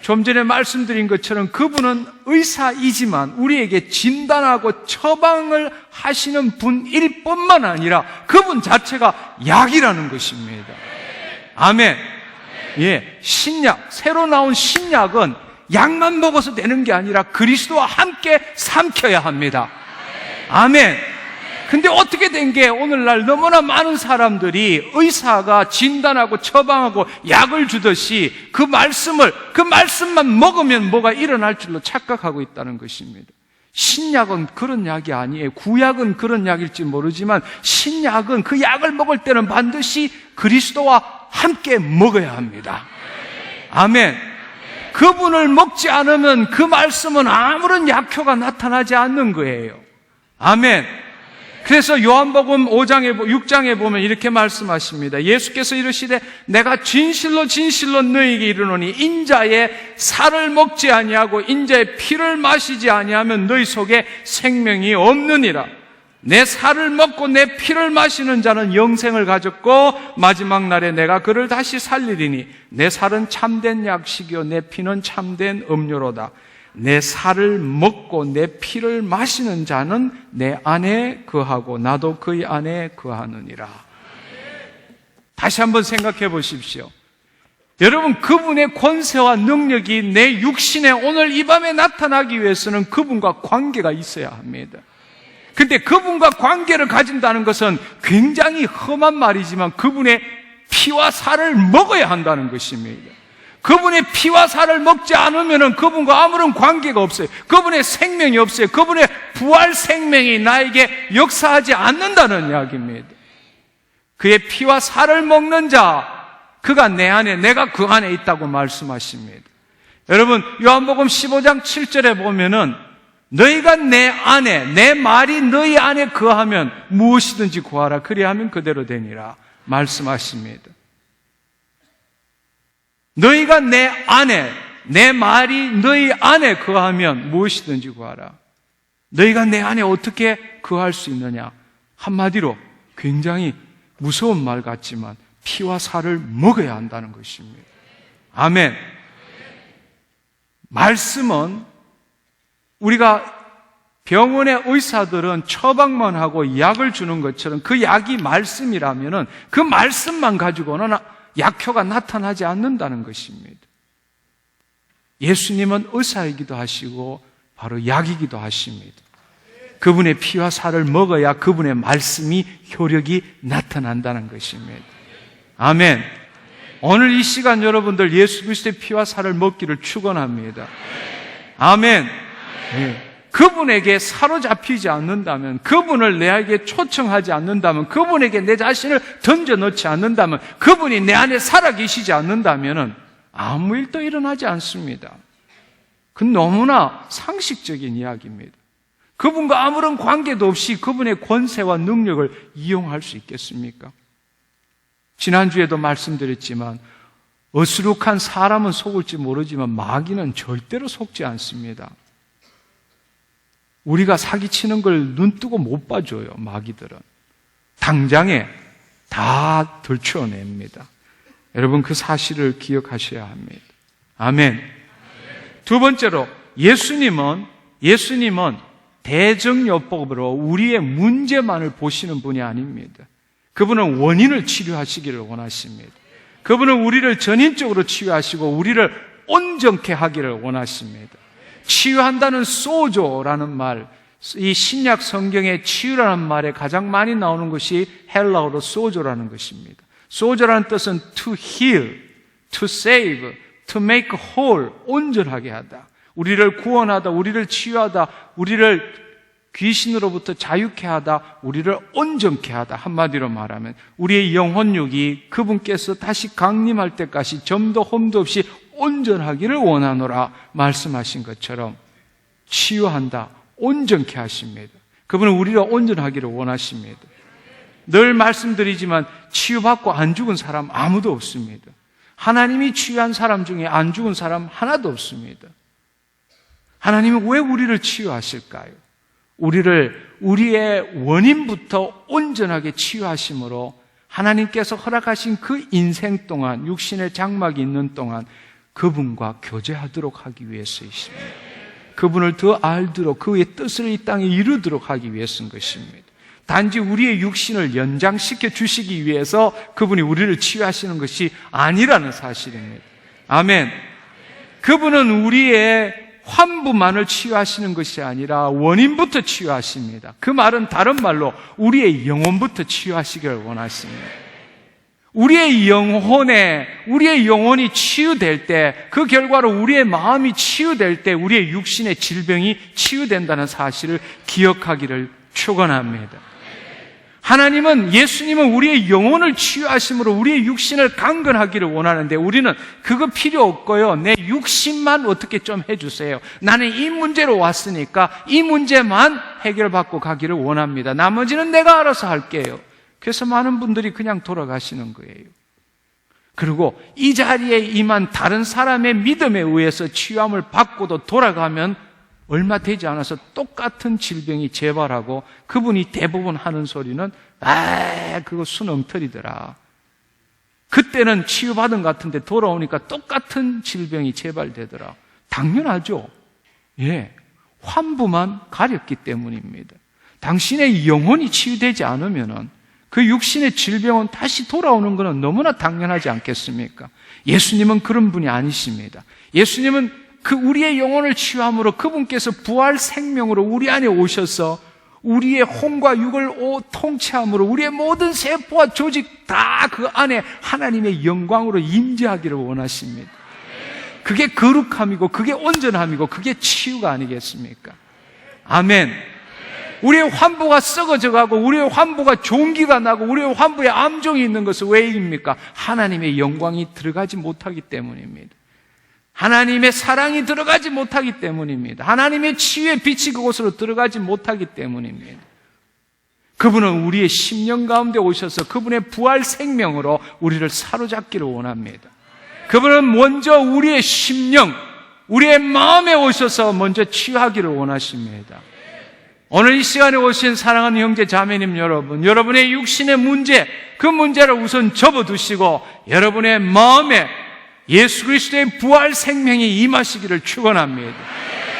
좀 전에 말씀드린 것처럼 그분은 의사이지만 우리에게 진단하고 처방을 하시는 분일 뿐만 아니라 그분 자체가 약이라는 것입니다. 아멘. 예, 신약, 새로 나온 신약은 약만 먹어서 되는 게 아니라 그리스도와 함께 삼켜야 합니다. 아멘. 근데 어떻게 된 게 오늘날 너무나 많은 사람들이 의사가 진단하고 처방하고 약을 주듯이 그 말씀만 먹으면 뭐가 일어날 줄로 착각하고 있다는 것입니다. 신약은 그런 약이 아니에요. 구약은 그런 약일지 모르지만 신약은 그 약을 먹을 때는 반드시 그리스도와 함께 먹어야 합니다. 아멘. 그분을 먹지 않으면 그 말씀은 아무런 약효가 나타나지 않는 거예요. 아멘. 그래서 요한복음 6장에 보면 이렇게 말씀하십니다. 예수께서 이르시되 내가 진실로 진실로 너희에게 이르노니 인자의 살을 먹지 아니하고 인자의 피를 마시지 아니하면 너희 속에 생명이 없느니라. 내 살을 먹고 내 피를 마시는 자는 영생을 가졌고 마지막 날에 내가 그를 다시 살리리니 내 살은 참된 약식이요 내 피는 참된 음료로다. 내 살을 먹고 내 피를 마시는 자는 내 안에 거하고 나도 그의 안에 거하느니라. 다시 한번 생각해 보십시오. 여러분, 그분의 권세와 능력이 내 육신에 오늘 이 밤에 나타나기 위해서는 그분과 관계가 있어야 합니다. 근데 그분과 관계를 가진다는 것은 굉장히 험한 말이지만 그분의 피와 살을 먹어야 한다는 것입니다. 그분의 피와 살을 먹지 않으면 그분과 아무런 관계가 없어요. 그분의 생명이 없어요. 그분의 부활 생명이 나에게 역사하지 않는다는 이야기입니다. 그의 피와 살을 먹는 자, 그가 내 안에, 내가 그 안에 있다고 말씀하십니다. 여러분, 요한복음 15장 7절에 보면은 너희가 내 안에, 내 말이 너희 안에 거하면 무엇이든지 구하라. 그리하면 그대로 되니라 말씀하십니다. 너희가 내 안에, 내 말이 너희 안에 거하면 무엇이든지 구하라. 너희가 내 안에 어떻게 거할 수 있느냐? 한마디로 굉장히 무서운 말 같지만 피와 살을 먹어야 한다는 것입니다. 아멘. 말씀은 우리가 병원의 의사들은 처방만 하고 약을 주는 것처럼 그 약이 말씀이라면은 그 말씀만 가지고는 약효가 나타나지 않는다는 것입니다. 예수님은 의사이기도 하시고 바로 약이기도 하십니다. 그분의 피와 살을 먹어야 그분의 말씀이 효력이 나타난다는 것입니다. 아멘. 오늘 이 시간 여러분들 예수 그리스도의 피와 살을 먹기를 축원합니다. 아멘. 네. 그분에게 사로잡히지 않는다면, 그분을 내게 초청하지 않는다면, 그분에게 내 자신을 던져 넣지 않는다면, 그분이 내 안에 살아계시지 않는다면 아무 일도 일어나지 않습니다. 그건 너무나 상식적인 이야기입니다. 그분과 아무런 관계도 없이 그분의 권세와 능력을 이용할 수 있겠습니까? 지난주에도 말씀드렸지만 어수룩한 사람은 속을지 모르지만 마귀는 절대로 속지 않습니다. 우리가 사기치는 걸 눈뜨고 못 봐줘요. 마귀들은 당장에 다 들춰냅니다. 여러분, 그 사실을 기억하셔야 합니다. 아멘. 두 번째로, 예수님은 대정요법으로 우리의 문제만을 보시는 분이 아닙니다. 그분은 원인을 치료하시기를 원하십니다. 그분은 우리를 전인적으로 치유하시고 우리를 온전케 하기를 원하십니다. 치유한다는 소조라는 말, 이 신약 성경에 치유라는 말에 가장 많이 나오는 것이 헬라어로 소조라는 것입니다. 소조라는 뜻은 to heal, to save, to make whole, 온전하게 하다. 우리를 구원하다, 우리를 치유하다, 우리를 귀신으로부터 자유케 하다, 우리를 온전케 하다. 한마디로 말하면 우리의 영혼육이 그분께서 다시 강림할 때까지 점도 험도 없이 온전하기를 원하노라 말씀하신 것처럼 치유한다, 온전케 하십니다. 그분은 우리가 온전하기를 원하십니다. 늘 말씀드리지만 치유받고 안 죽은 사람 아무도 없습니다. 하나님이 치유한 사람 중에 안 죽은 사람 하나도 없습니다. 하나님은 왜 우리를 치유하실까요? 우리를 우리의 원인부터 온전하게 치유하심으로 하나님께서 허락하신 그 인생 동안, 육신의 장막이 있는 동안 그분과 교제하도록 하기 위해서이십니다. 그분을 더 알도록, 그의 뜻을 이 땅에 이루도록 하기 위해서인 것입니다. 단지 우리의 육신을 연장시켜 주시기 위해서 그분이 우리를 치유하시는 것이 아니라는 사실입니다. 아멘. 그분은 우리의 환부만을 치유하시는 것이 아니라 원인부터 치유하십니다. 그 말은 다른 말로 우리의 영혼부터 치유하시기를 원하십니다. 우리의 영혼이 치유될 때, 그 결과로 우리의 마음이 치유될 때 우리의 육신의 질병이 치유된다는 사실을 기억하기를 축원합니다. 예수님은 우리의 영혼을 치유하심으로 우리의 육신을 강건하기를 원하는데 우리는 그거 필요 없고요. 내 육신만 어떻게 좀 해주세요. 나는 이 문제로 왔으니까 이 문제만 해결받고 가기를 원합니다. 나머지는 내가 알아서 할게요. 그래서 많은 분들이 그냥 돌아가시는 거예요. 그리고 이 자리에 임한 다른 사람의 믿음에 의해서 치유함을 받고도 돌아가면 얼마 되지 않아서 똑같은 질병이 재발하고 그분이 대부분 하는 소리는 그거 순엉터리더라. 그때는 치유받은 것 같은데 돌아오니까 똑같은 질병이 재발되더라. 당연하죠. 예, 환부만 가렸기 때문입니다. 당신의 영혼이 치유되지 않으면은 그 육신의 질병은 다시 돌아오는 것은 너무나 당연하지 않겠습니까? 예수님은 그런 분이 아니십니다. 예수님은 우리의 영혼을 치유함으로 그분께서 부활 생명으로 우리 안에 오셔서 우리의 혼과 육을 통치함으로 우리의 모든 세포와 조직 다 그 안에 하나님의 영광으로 임재하기를 원하십니다. 그게 거룩함이고 그게 온전함이고 그게 치유가 아니겠습니까? 아멘. 우리의 환부가 썩어져가고 우리의 환부가 종기가 나고 우리의 환부에 암종이 있는 것은 왜입니까? 하나님의 영광이 들어가지 못하기 때문입니다. 하나님의 사랑이 들어가지 못하기 때문입니다. 하나님의 치유의 빛이 그곳으로 들어가지 못하기 때문입니다. 그분은 우리의 심령 가운데 오셔서 그분의 부활 생명으로 우리를 사로잡기를 원합니다. 그분은 먼저 우리의 심령, 우리의 마음에 오셔서 먼저 치유하기를 원하십니다. 오늘 이 시간에 오신 사랑하는 형제 자매님 여러분, 여러분의 육신의 문제, 그 문제를 우선 접어두시고 여러분의 마음에 예수 그리스도의 부활 생명이 임하시기를 축원합니다.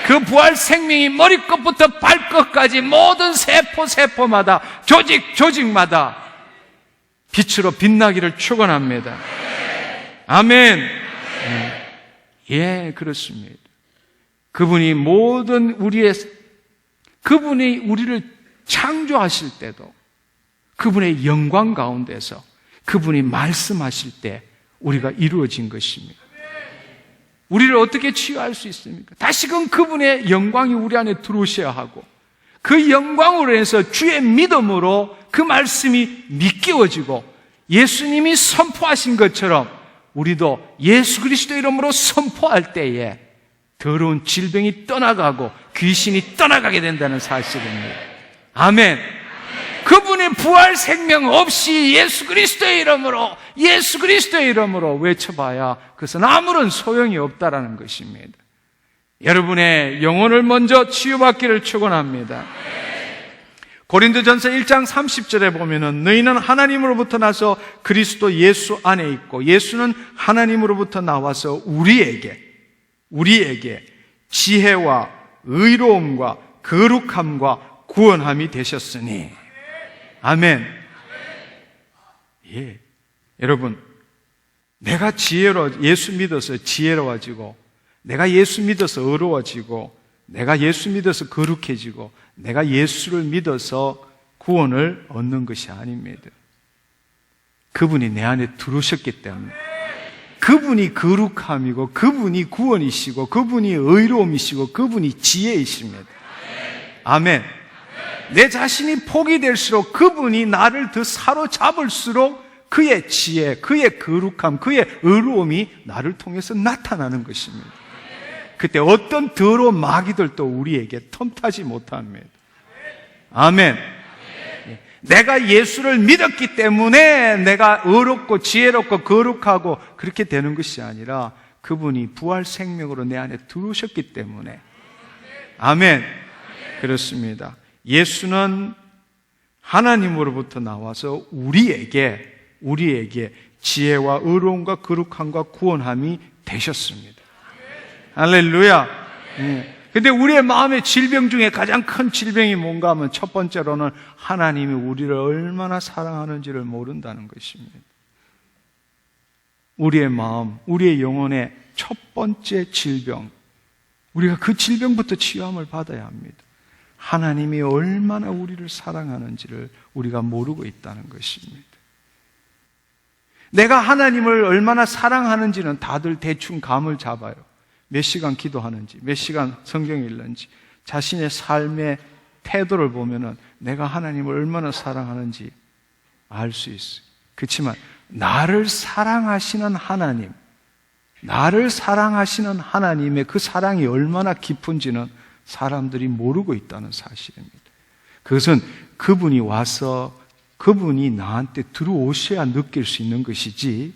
그 부활 생명이 머리끝부터 발끝까지 모든 세포마다 조직마다 빛으로 빛나기를 축원합니다. 아멘. 예, 그렇습니다. 그분이 우리를 창조하실 때도 그분의 영광 가운데서 그분이 말씀하실 때 우리가 이루어진 것입니다. 우리를 어떻게 치유할 수 있습니까? 다시금 그분의 영광이 우리 안에 들어오셔야 하고, 그 영광으로 해서 주의 믿음으로 그 말씀이 믿겨지고, 예수님이 선포하신 것처럼 우리도 예수 그리스도 이름으로 선포할 때에 더러운 질병이 떠나가고 귀신이 떠나가게 된다는 사실입니다. 아멘. 그분의 부활 생명 없이 예수 그리스도의 이름으로 외쳐봐야 그것은 아무런 소용이 없다라는 것입니다. 여러분의 영혼을 먼저 치유받기를 축원합니다. 고린도전서 1장 30절에 보면은 너희는 하나님으로부터 나서 그리스도 예수 안에 있고 예수는 하나님으로부터 나와서 우리에게 지혜와 의로움과 거룩함과 구원함이 되셨으니. 아멘. 예. 여러분, 내가 예수 믿어서 지혜로워지고, 내가 예수 믿어서 의로워지고, 내가 예수 믿어서 거룩해지고, 내가 예수를 믿어서 구원을 얻는 것이 아닙니다. 그분이 내 안에 들어오셨기 때문에, 그분이 거룩함이고, 그분이 구원이시고, 그분이 의로움이시고, 그분이 지혜이십니다. 아멘. 내 자신이 포기될수록 그분이 나를 더 사로잡을수록 그의 지혜, 그의 거룩함, 그의 의로움이 나를 통해서 나타나는 것입니다. 그때 어떤 더러운 마귀들도 우리에게 틈타지 못합니다. 아멘. 내가 예수를 믿었기 때문에 내가 의롭고 지혜롭고 거룩하고 그렇게 되는 것이 아니라 그분이 부활 생명으로 내 안에 들어오셨기 때문에. 아멘. 그렇습니다. 예수는 하나님으로부터 나와서 우리에게 지혜와 의로움과 거룩함과 구원함이 되셨습니다. 할렐루야. 근데 우리의 마음의 질병 중에 가장 큰 질병이 뭔가 하면 첫 번째로는 하나님이 우리를 얼마나 사랑하는지를 모른다는 것입니다. 우리의 마음, 우리의 영혼의 첫 번째 질병, 우리가 그 질병부터 치유함을 받아야 합니다. 하나님이 얼마나 우리를 사랑하는지를 우리가 모르고 있다는 것입니다. 내가 하나님을 얼마나 사랑하는지는 다들 대충 감을 잡아요. 몇 시간 기도하는지, 몇 시간 성경 읽는지, 자신의 삶의 태도를 보면은 내가 하나님을 얼마나 사랑하는지 알 수 있어요. 그렇지만 나를 사랑하시는 하나님의 그 사랑이 얼마나 깊은지는 사람들이 모르고 있다는 사실입니다. 그것은 그분이 나한테 들어오셔야 느낄 수 있는 것이지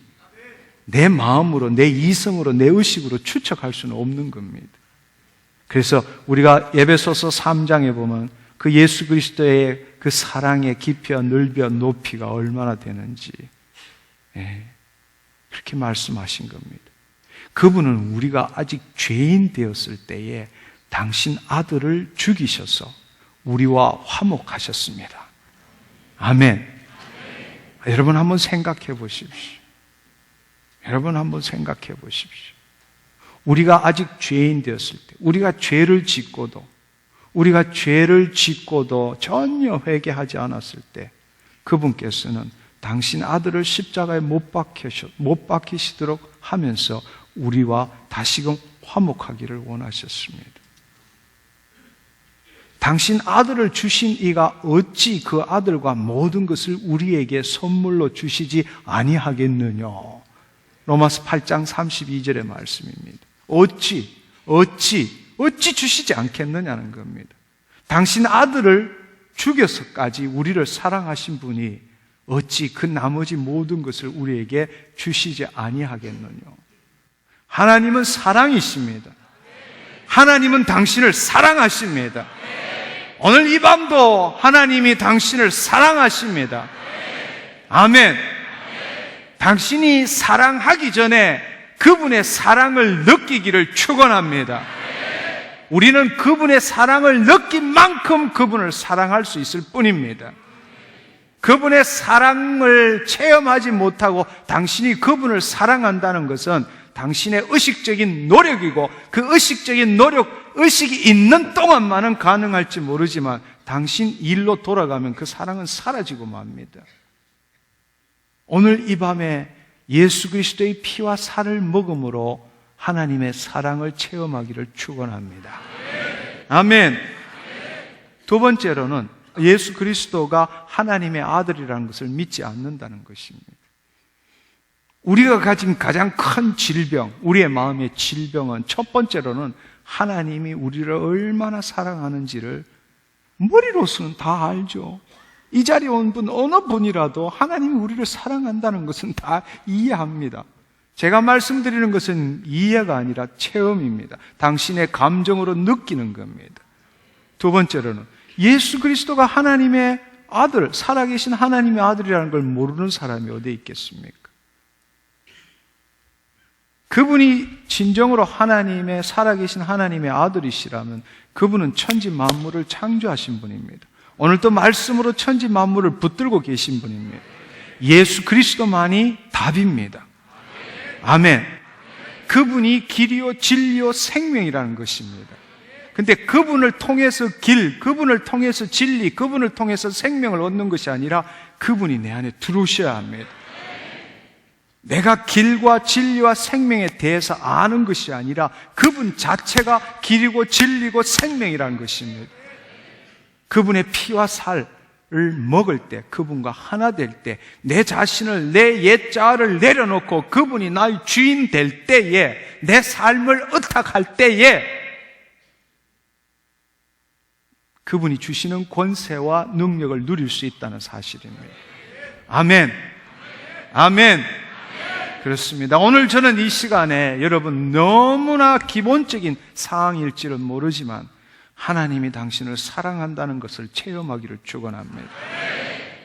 내 마음으로, 내 이성으로, 내 의식으로 추측할 수는 없는 겁니다. 그래서 우리가 에베소서 3장에 보면 그 예수 그리스도의 그 사랑의 깊이와 넓이와 높이가 얼마나 되는지 그렇게 말씀하신 겁니다. 그분은 우리가 아직 죄인 되었을 때에 당신 아들을 죽이셔서 우리와 화목하셨습니다. 아멘. 여러분 한번 생각해 보십시오. 우리가 아직 죄인 되었을 때, 우리가 죄를 짓고도 전혀 회개하지 않았을 때 그분께서는 당신 아들을 십자가에 못 박히시도록 하면서 우리와 다시금 화목하기를 원하셨습니다. 당신 아들을 주신 이가 어찌 그 아들과 모든 것을 우리에게 선물로 주시지 아니하겠느냐. 로마서 8장 32절의 말씀입니다. 어찌 주시지 않겠느냐는 겁니다. 당신 아들을 죽여서까지 우리를 사랑하신 분이 어찌 그 나머지 모든 것을 우리에게 주시지 아니하겠느냐. 하나님은 사랑이십니다. 하나님은 당신을 사랑하십니다. 오늘 이 밤도 하나님이 당신을 사랑하십니다. 아멘. 당신이 사랑하기 전에 그분의 사랑을 느끼기를 축원합니다. 우리는 그분의 사랑을 느낀 만큼 그분을 사랑할 수 있을 뿐입니다. 그분의 사랑을 체험하지 못하고 당신이 그분을 사랑한다는 것은 당신의 의식적인 노력이고 그 의식적인 의식이 있는 동안만은 가능할지 모르지만 당신 일로 돌아가면 그 사랑은 사라지고 맙니다. 오늘 이 밤에 예수 그리스도의 피와 살을 먹음으로 하나님의 사랑을 체험하기를 축원합니다. 아멘. 두 번째로는 예수 그리스도가 하나님의 아들이라는 것을 믿지 않는다는 것입니다. 우리가 가진 가장 큰 질병, 우리의 마음의 질병은 첫 번째로는 하나님이 우리를 얼마나 사랑하는지를 머리로서는 다 알죠. 이 자리에 온 분 어느 분이라도 하나님이 우리를 사랑한다는 것은 다 이해합니다. 제가 말씀드리는 것은 이해가 아니라 체험입니다. 당신의 감정으로 느끼는 겁니다. 두 번째로는 예수 그리스도가 하나님의 아들, 살아계신 하나님의 아들이라는 걸 모르는 사람이 어디 있겠습니까? 그분이 진정으로 하나님의 살아계신 하나님의 아들이시라면 그분은 천지 만물을 창조하신 분입니다. 오늘도 말씀으로 천지 만물을 붙들고 계신 분입니다. 예수 그리스도만이 답입니다. 아멘. 그분이 길이요 진리요 생명이라는 것입니다. 근데 그분을 통해서 길, 그분을 통해서 진리, 그분을 통해서 생명을 얻는 것이 아니라 그분이 내 안에 들어오셔야 합니다. 내가 길과 진리와 생명에 대해서 아는 것이 아니라 그분 자체가 길이고 진리고 생명이라는 것입니다. 그분의 피와 살을 먹을 때, 그분과 하나 될 때, 내 자신을, 내 옛자를 내려놓고 그분이 나의 주인 될 때에, 내 삶을 의탁할 때에 그분이 주시는 권세와 능력을 누릴 수 있다는 사실입니다. 아멘. 아멘. 그렇습니다. 오늘 저는 이 시간에 여러분 너무나 기본적인 사항일지는 모르지만 하나님이 당신을 사랑한다는 것을 체험하기를 축원합니다.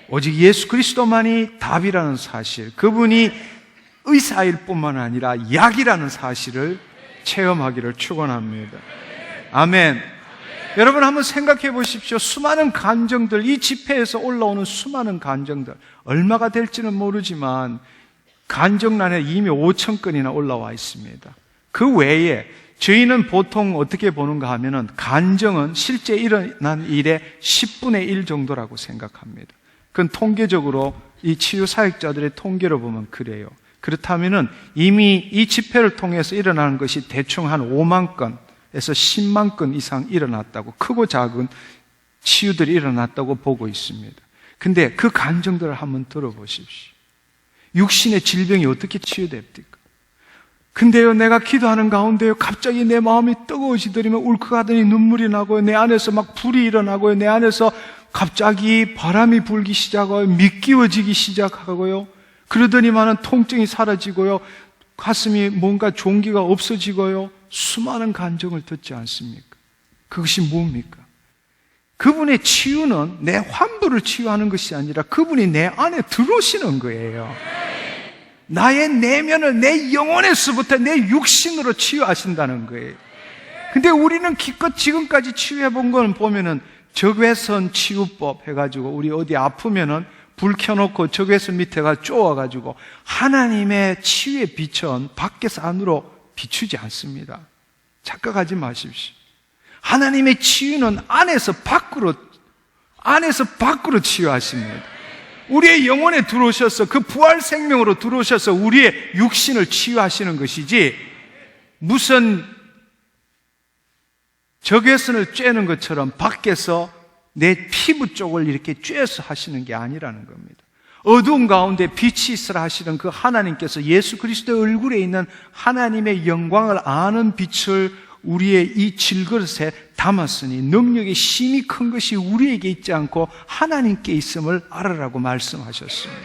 오직 예수 그리스도만이 답이라는 사실, 그분이 의사일 뿐만 아니라 약이라는 사실을 체험하기를 축원합니다. 아멘. 여러분 한번 생각해 보십시오. 수많은 감정들, 이 집회에서 올라오는 수많은 감정들, 얼마가 될지는 모르지만 간정란에 이미 5천 건이나 올라와 있습니다. 그 외에 저희는 보통 어떻게 보는가 하면은 간정은 실제 일어난 일의 10분의 1 정도라고 생각합니다. 그건 통계적으로 이 치유사역자들의 통계로 보면 그래요. 그렇다면은 이미 이 집회를 통해서 일어나는 것이 대충 한 5만 건에서 10만 건 이상 일어났다고, 크고 작은 치유들이 일어났다고 보고 있습니다. 근데 그 간정들을 한번 들어보십시오. 육신의 질병이 어떻게 치유됩니까? 근데요, 내가 기도하는 가운데요, 갑자기 내 마음이 뜨거워지더니만 울컥하더니 눈물이 나고요, 내 안에서 막 불이 일어나고요, 내 안에서 갑자기 바람이 불기 시작하고요, 미끼워지기 시작하고요, 그러더니만은 통증이 사라지고요, 가슴이 뭔가 종기가 없어지고요, 수많은 간정을 듣지 않습니까? 그것이 뭡니까? 그분의 치유는 내 환부를 치유하는 것이 아니라 그분이 내 안에 들어오시는 거예요. 나의 내면을 내 영혼에서부터 내 육신으로 치유하신다는 거예요. 근데 우리는 기껏 지금까지 치유해 본 건 보면은 적외선 치유법 해가지고 우리 어디 아프면은 불 켜놓고 적외선 밑에가 쪼아가지고 하나님의 치유의 빛은 밖에서 안으로 비추지 않습니다. 착각하지 마십시오. 하나님의 치유는 안에서 밖으로 치유하십니다. 우리의 영혼에 들어오셔서 그 부활 생명으로 들어오셔서 우리의 육신을 치유하시는 것이지 무슨 적외선을 쬐는 것처럼 밖에서 내 피부 쪽을 이렇게 쬐서 하시는 게 아니라는 겁니다. 어두운 가운데 빛이 있으라 하시는 그 하나님께서 예수 그리스도의 얼굴에 있는 하나님의 영광을 아는 빛을 우리의 이 질그릇에 담았으니 능력의 힘이 큰 것이 우리에게 있지 않고 하나님께 있음을 알아라고 말씀하셨습니다.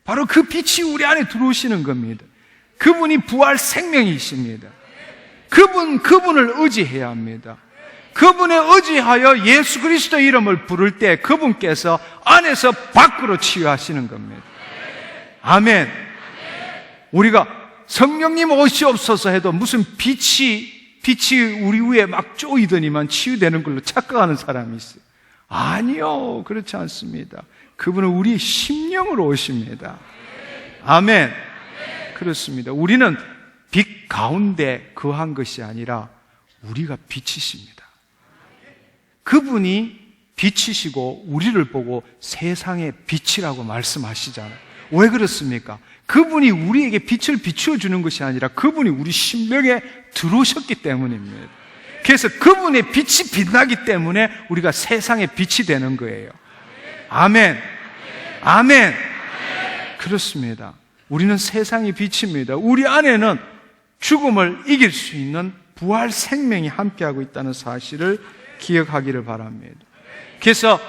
바로 그 빛이 우리 안에 들어오시는 겁니다. 그분이 부활 생명이십니다. 그분을 의지해야 합니다. 그분에 의지하여 예수 그리스도의 이름을 부를 때 그분께서 안에서 밖으로 치유하시는 겁니다. 아멘. 우리가 성령님 오시옵소서 해도 무슨 빛이 우리 위에 막 쪼이더니만 치유되는 걸로 착각하는 사람이 있어요. 아니요, 그렇지 않습니다. 그분은 우리 심령으로 오십니다. 아멘. 그렇습니다. 우리는 빛 가운데 거한 것이 아니라 우리가 빛이십니다. 그분이 빛이시고 우리를 보고 세상의 빛이라고 말씀하시잖아요. 왜 그렇습니까? 그분이 우리에게 빛을 비추어 주는 것이 아니라 그분이 우리 심령에 들어오셨기 때문입니다. 그래서 그분의 빛이 빛나기 때문에 우리가 세상의 빛이 되는 거예요. 아멘. 아멘. 그렇습니다. 우리는 세상의 빛입니다. 우리 안에는 죽음을 이길 수 있는 부활 생명이 함께하고 있다는 사실을 기억하기를 바랍니다. 그래서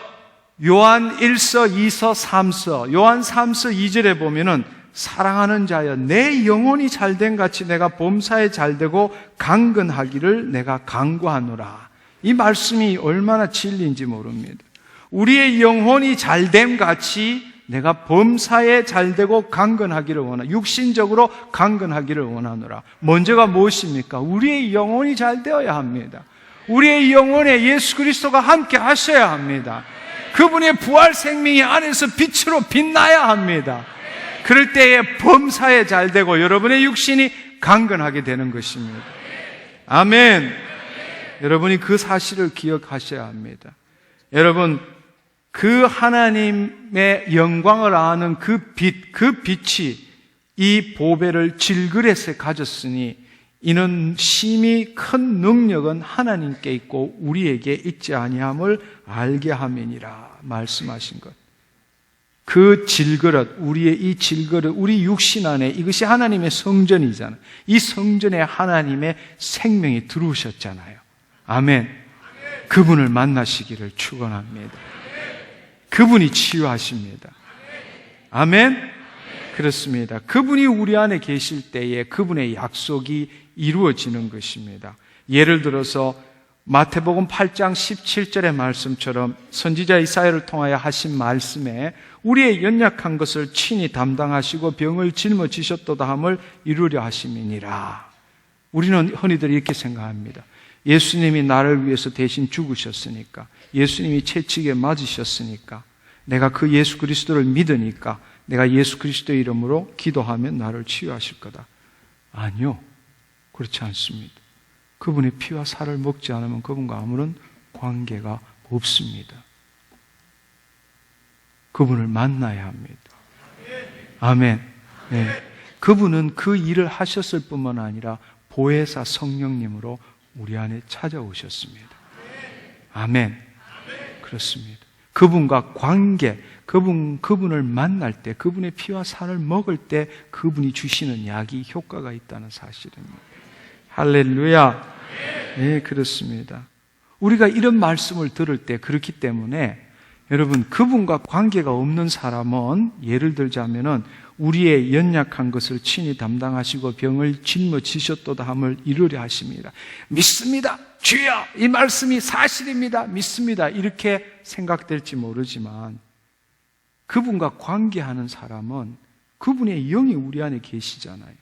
요한 1서, 2서, 3서, 요한 3서 2절에 보면은 사랑하는 자여 내 영혼이 잘된 같이 내가 범사에 잘되고 강건하기를 내가 간구하노라. 이 말씀이 얼마나 진리인지 모릅니다. 우리의 영혼이 잘됨 같이 내가 범사에 잘되고 강건하기를 원하, 육신적으로 강건하기를 원하노라. 먼저가 무엇입니까? 우리의 영혼이 잘 되어야 합니다. 우리의 영혼에 예수 그리스도가 함께 하셔야 합니다. 그분의 부활 생명이 안에서 빛으로 빛나야 합니다. 그럴 때에 범사에 잘되고 여러분의 육신이 강건하게 되는 것입니다. 아멘. 여러분이 그 사실을 기억하셔야 합니다. 여러분, 그 하나님의 영광을 아는 그 빛이 이 보배를 질그릇에 가졌으니 이는 심히 큰 능력은 하나님께 있고 우리에게 있지 아니함을 알게 함이니라 말씀하신 것. 그 질그릇, 우리의 이 질그릇, 우리 육신 안에 이것이 하나님의 성전이잖아요. 이 성전에 하나님의 생명이 들어오셨잖아요. 아멘. 그분을 만나시기를 축원합니다. 그분이 치유하십니다. 아멘. 그렇습니다. 그분이 우리 안에 계실 때에 그분의 약속이 이루어지는 것입니다. 예를 들어서 마태복음 8장 17절의 말씀처럼 선지자 이사야를 통하여 하신 말씀에 우리의 연약한 것을 친히 담당하시고 병을 짊어지셨도다 함을 이루려 하심이니라. 우리는 흔히들 이렇게 생각합니다. 예수님이 나를 위해서 대신 죽으셨으니까, 예수님이 채찍에 맞으셨으니까, 내가 그 예수 그리스도를 믿으니까 내가 예수 그리스도의 이름으로 기도하면 나를 치유하실 거다. 아니요, 그렇지 않습니다. 그분의 피와 살을 먹지 않으면 그분과 아무런 관계가 없습니다. 그분을 만나야 합니다. 아멘. 네. 그분은 그 일을 하셨을 뿐만 아니라 보혜사 성령님으로 우리 안에 찾아오셨습니다. 아멘. 그렇습니다. 그분과 관계, 그분을 만날 때, 그분의 피와 살을 먹을 때 그분이 주시는 약이 효과가 있다는 사실입니다. 할렐루야. 네, 그렇습니다. 우리가 이런 말씀을 들을 때 그렇기 때문에 여러분, 그분과 관계가 없는 사람은 예를 들자면은 우리의 연약한 것을 친히 담당하시고 병을 짊어지셨도다 함을 이루려 하십니다. 믿습니다. 주여, 이 말씀이 사실입니다. 믿습니다. 이렇게 생각될지 모르지만 그분과 관계하는 사람은 그분의 영이 우리 안에 계시잖아요.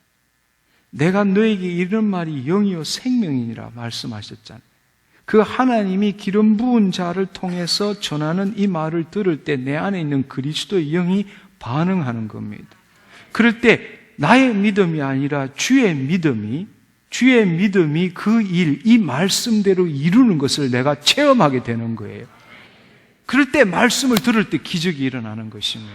내가 너에게 이런 말이 영이요 생명이니라 말씀하셨잖아요. 그 하나님이 기름 부은 자를 통해서 전하는 이 말을 들을 때 내 안에 있는 그리스도의 영이 반응하는 겁니다. 그럴 때 나의 믿음이 아니라 주의 믿음이 그 일, 이 말씀대로 이루는 것을 내가 체험하게 되는 거예요. 그럴 때 말씀을 들을 때 기적이 일어나는 것입니다.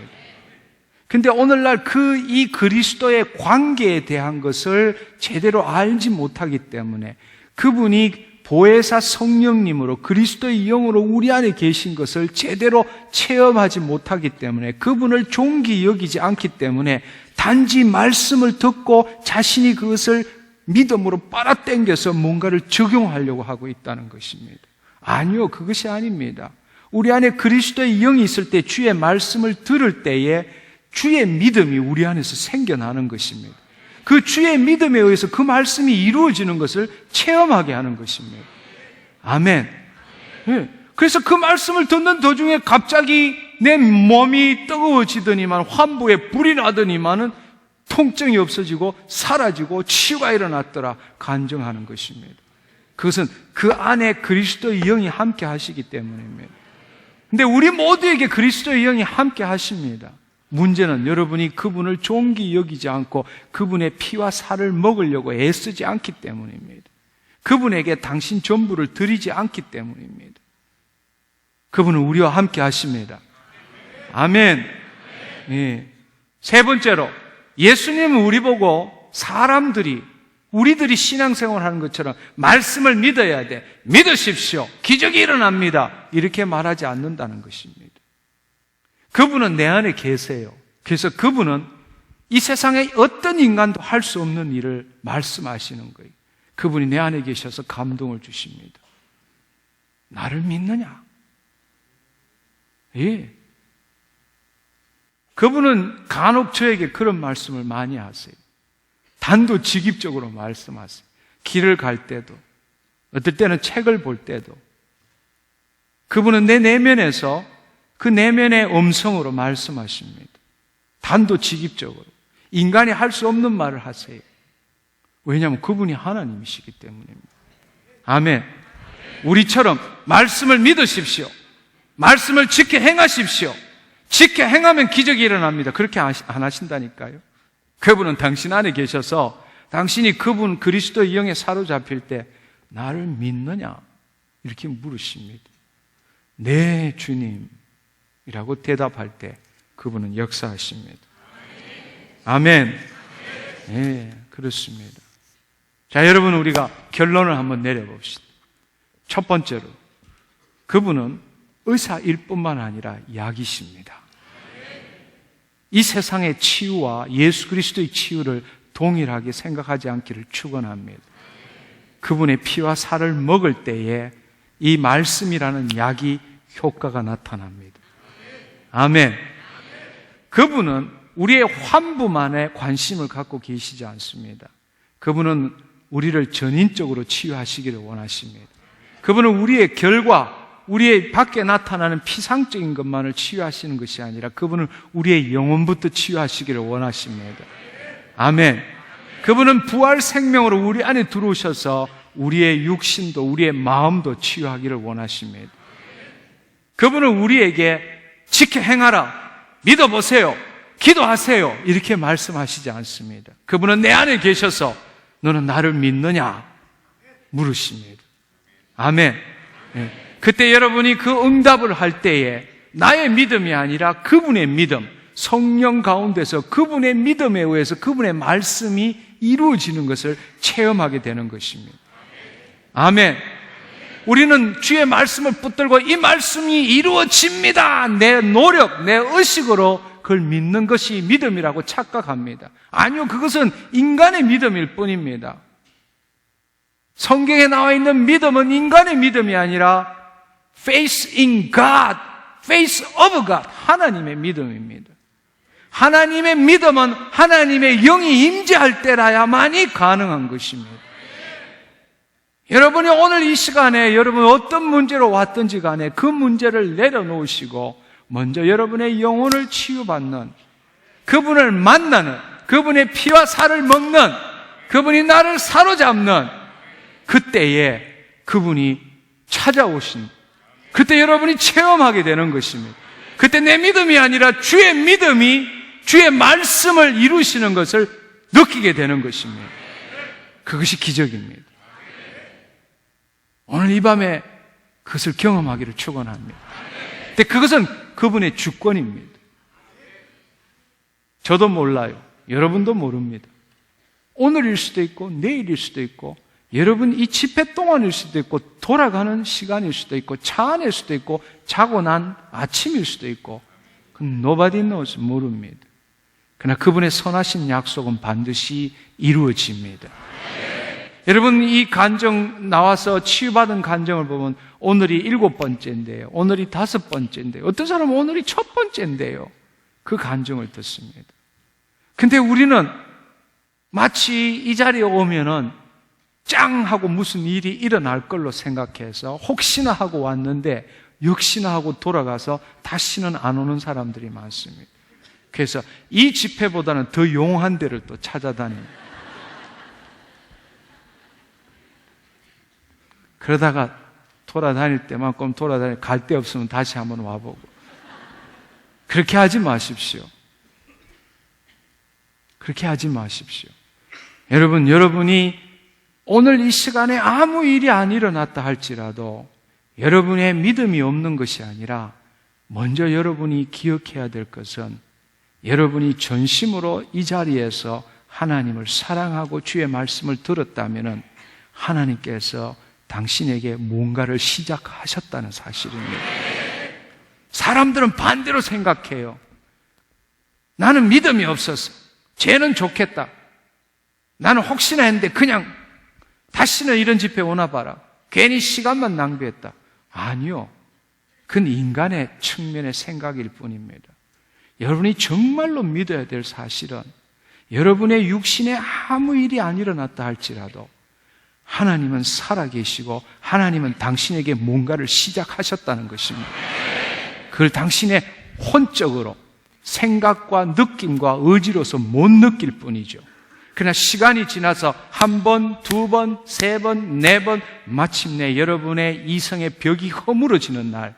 근데 오늘날 이 그리스도의 관계에 대한 것을 제대로 알지 못하기 때문에 그분이 보혜사 성령님으로 그리스도의 영으로 우리 안에 계신 것을 제대로 체험하지 못하기 때문에 그분을 존귀 여기지 않기 때문에 단지 말씀을 듣고 자신이 그것을 믿음으로 빨아당겨서 뭔가를 적용하려고 하고 있다는 것입니다. 아니요, 그것이 아닙니다. 우리 안에 그리스도의 영이 있을 때 주의 말씀을 들을 때에 주의 믿음이 우리 안에서 생겨나는 것입니다. 그 주의 믿음에 의해서 그 말씀이 이루어지는 것을 체험하게 하는 것입니다. 아멘. 네. 그래서 그 말씀을 듣는 도중에 갑자기 내 몸이 뜨거워지더니만 환부에 불이 나더니만은 통증이 없어지고 사라지고 치유가 일어났더라 간증하는 것입니다. 그것은 그 안에 그리스도의 영이 함께 하시기 때문입니다. 근데 우리 모두에게 그리스도의 영이 함께 하십니다. 문제는 여러분이 그분을 존귀 여기지 않고 그분의 피와 살을 먹으려고 애쓰지 않기 때문입니다. 그분에게 당신 전부를 드리지 않기 때문입니다. 그분은 우리와 함께 하십니다. 아멘. 예. 세 번째로, 예수님은 우리 보고 우리들이 신앙생활하는 것처럼 말씀을 믿어야 돼. 믿으십시오. 기적이 일어납니다. 이렇게 말하지 않는다는 것입니다. 그분은 내 안에 계세요. 그래서 그분은 이 세상에 어떤 인간도 할 수 없는 일을 말씀하시는 거예요. 그분이 내 안에 계셔서 감동을 주십니다. 나를 믿느냐? 예. 그분은 간혹 저에게 그런 말씀을 많이 하세요. 단도직입적으로 말씀하세요. 길을 갈 때도, 어떨 때는 책을 볼 때도, 그분은 내 내면에서 그 내면의 음성으로 말씀하십니다. 단도직입적으로. 인간이 할 수 없는 말을 하세요. 왜냐하면 그분이 하나님이시기 때문입니다. 아멘. 우리처럼 말씀을 믿으십시오. 말씀을 지켜 행하십시오. 지켜 행하면 기적이 일어납니다. 그렇게 안 하신다니까요. 그분은 당신 안에 계셔서 당신이 그분 그리스도의 영에 사로잡힐 때 나를 믿느냐? 이렇게 물으십니다. 네, 주님이라고 대답할 때 그분은 역사하십니다. 아멘. 네, 그렇습니다. 자, 여러분, 우리가 결론을 한번 내려봅시다. 첫 번째로, 그분은 의사일 뿐만 아니라 약이십니다. 이 세상의 치유와 예수 그리스도의 치유를 동일하게 생각하지 않기를 축원합니다. 그분의 피와 살을 먹을 때에 이 말씀이라는 약이 효과가 나타납니다. 아멘. 그분은 우리의 환부만에 관심을 갖고 계시지 않습니다. 그분은 우리를 전인적으로 치유하시기를 원하십니다. 그분은 우리의 결과, 우리의 밖에 나타나는 피상적인 것만을 치유하시는 것이 아니라 그분은 우리의 영혼부터 치유하시기를 원하십니다. 아멘. 그분은 부활 생명으로 우리 안에 들어오셔서 우리의 육신도 우리의 마음도 치유하기를 원하십니다. 그분은 우리에게 지켜 행하라, 믿어보세요, 기도하세요 이렇게 말씀하시지 않습니다. 그분은 내 안에 계셔서 너는 나를 믿느냐 물으십니다. 아멘. 네. 그때 여러분이 그 응답을 할 때에 나의 믿음이 아니라 그분의 믿음, 성령 가운데서 그분의 믿음에 의해서 그분의 말씀이 이루어지는 것을 체험하게 되는 것입니다. 아멘. 우리는 주의 말씀을 붙들고 이 말씀이 이루어집니다, 내 노력, 내 의식으로 그걸 믿는 것이 믿음이라고 착각합니다. 아니요, 그것은 인간의 믿음일 뿐입니다. 성경에 나와 있는 믿음은 인간의 믿음이 아니라 faith in God, faith of God, 하나님의 믿음입니다. 하나님의 믿음은 하나님의 영이 임재할 때라야만이 가능한 것입니다. 여러분이 오늘 이 시간에 여러분 어떤 문제로 왔든지 간에 그 문제를 내려놓으시고 먼저 여러분의 영혼을 치유받는, 그분을 만나는, 그분의 피와 살을 먹는, 그분이 나를 사로잡는 그때에 그분이 찾아오신, 그때 여러분이 체험하게 되는 것입니다. 그때 내 믿음이 아니라 주의 믿음이 주의 말씀을 이루시는 것을 느끼게 되는 것입니다. 그것이 기적입니다. 오늘 이 밤에 그것을 경험하기를 축원합니다. 근데 그것은 그분의 주권입니다. 저도 몰라요. 여러분도 모릅니다. 오늘일 수도 있고 내일일 수도 있고 여러분 이 집회 동안일 수도 있고 돌아가는 시간일 수도 있고 차 안일 수도 있고 자고 난 아침일 수도 있고 그건 nobody knows, 모릅니다. 그러나 그분의 선하신 약속은 반드시 이루어집니다. 여러분 이 간증 나와서 치유받은 간증을 보면 오늘이 7번째인데요. 오늘이 5번째인데요. 어떤 사람은 오늘이 첫 번째인데요. 그 간증을 듣습니다. 근데 우리는 마치 이 자리에 오면은 짱 하고 무슨 일이 일어날 걸로 생각해서 혹시나 하고 왔는데 역시나 하고 돌아가서 다시는 안 오는 사람들이 많습니다. 그래서 이 집회보다는 더 용한 데를 또 찾아다닙니다. 그러다가 돌아다닐 때만큼 돌아다니고 갈 데 없으면 다시 한번 와보고. 그렇게 하지 마십시오. 그렇게 하지 마십시오. 여러분, 여러분이 오늘 이 시간에 아무 일이 안 일어났다 할지라도 여러분의 믿음이 없는 것이 아니라 먼저 여러분이 기억해야 될 것은 여러분이 전심으로 이 자리에서 하나님을 사랑하고 주의 말씀을 들었다면 하나님께서 당신에게 뭔가를 시작하셨다는 사실입니다. 사람들은 반대로 생각해요. 나는 믿음이 없어서 쟤는 좋겠다. 나는 혹시나 했는데 그냥 다시는 이런 집회 오나 봐라. 괜히 시간만 낭비했다. 아니요. 그건 인간의 측면의 생각일 뿐입니다. 여러분이 정말로 믿어야 될 사실은 여러분의 육신에 아무 일이 안 일어났다 할지라도 하나님은 살아계시고 하나님은 당신에게 뭔가를 시작하셨다는 것입니다. 그걸 당신의 혼적으로 생각과 느낌과 의지로서 못 느낄 뿐이죠. 그러나 시간이 지나서 한 번, 두 번, 세 번, 네 번 마침내 여러분의 이성의 벽이 허물어지는 날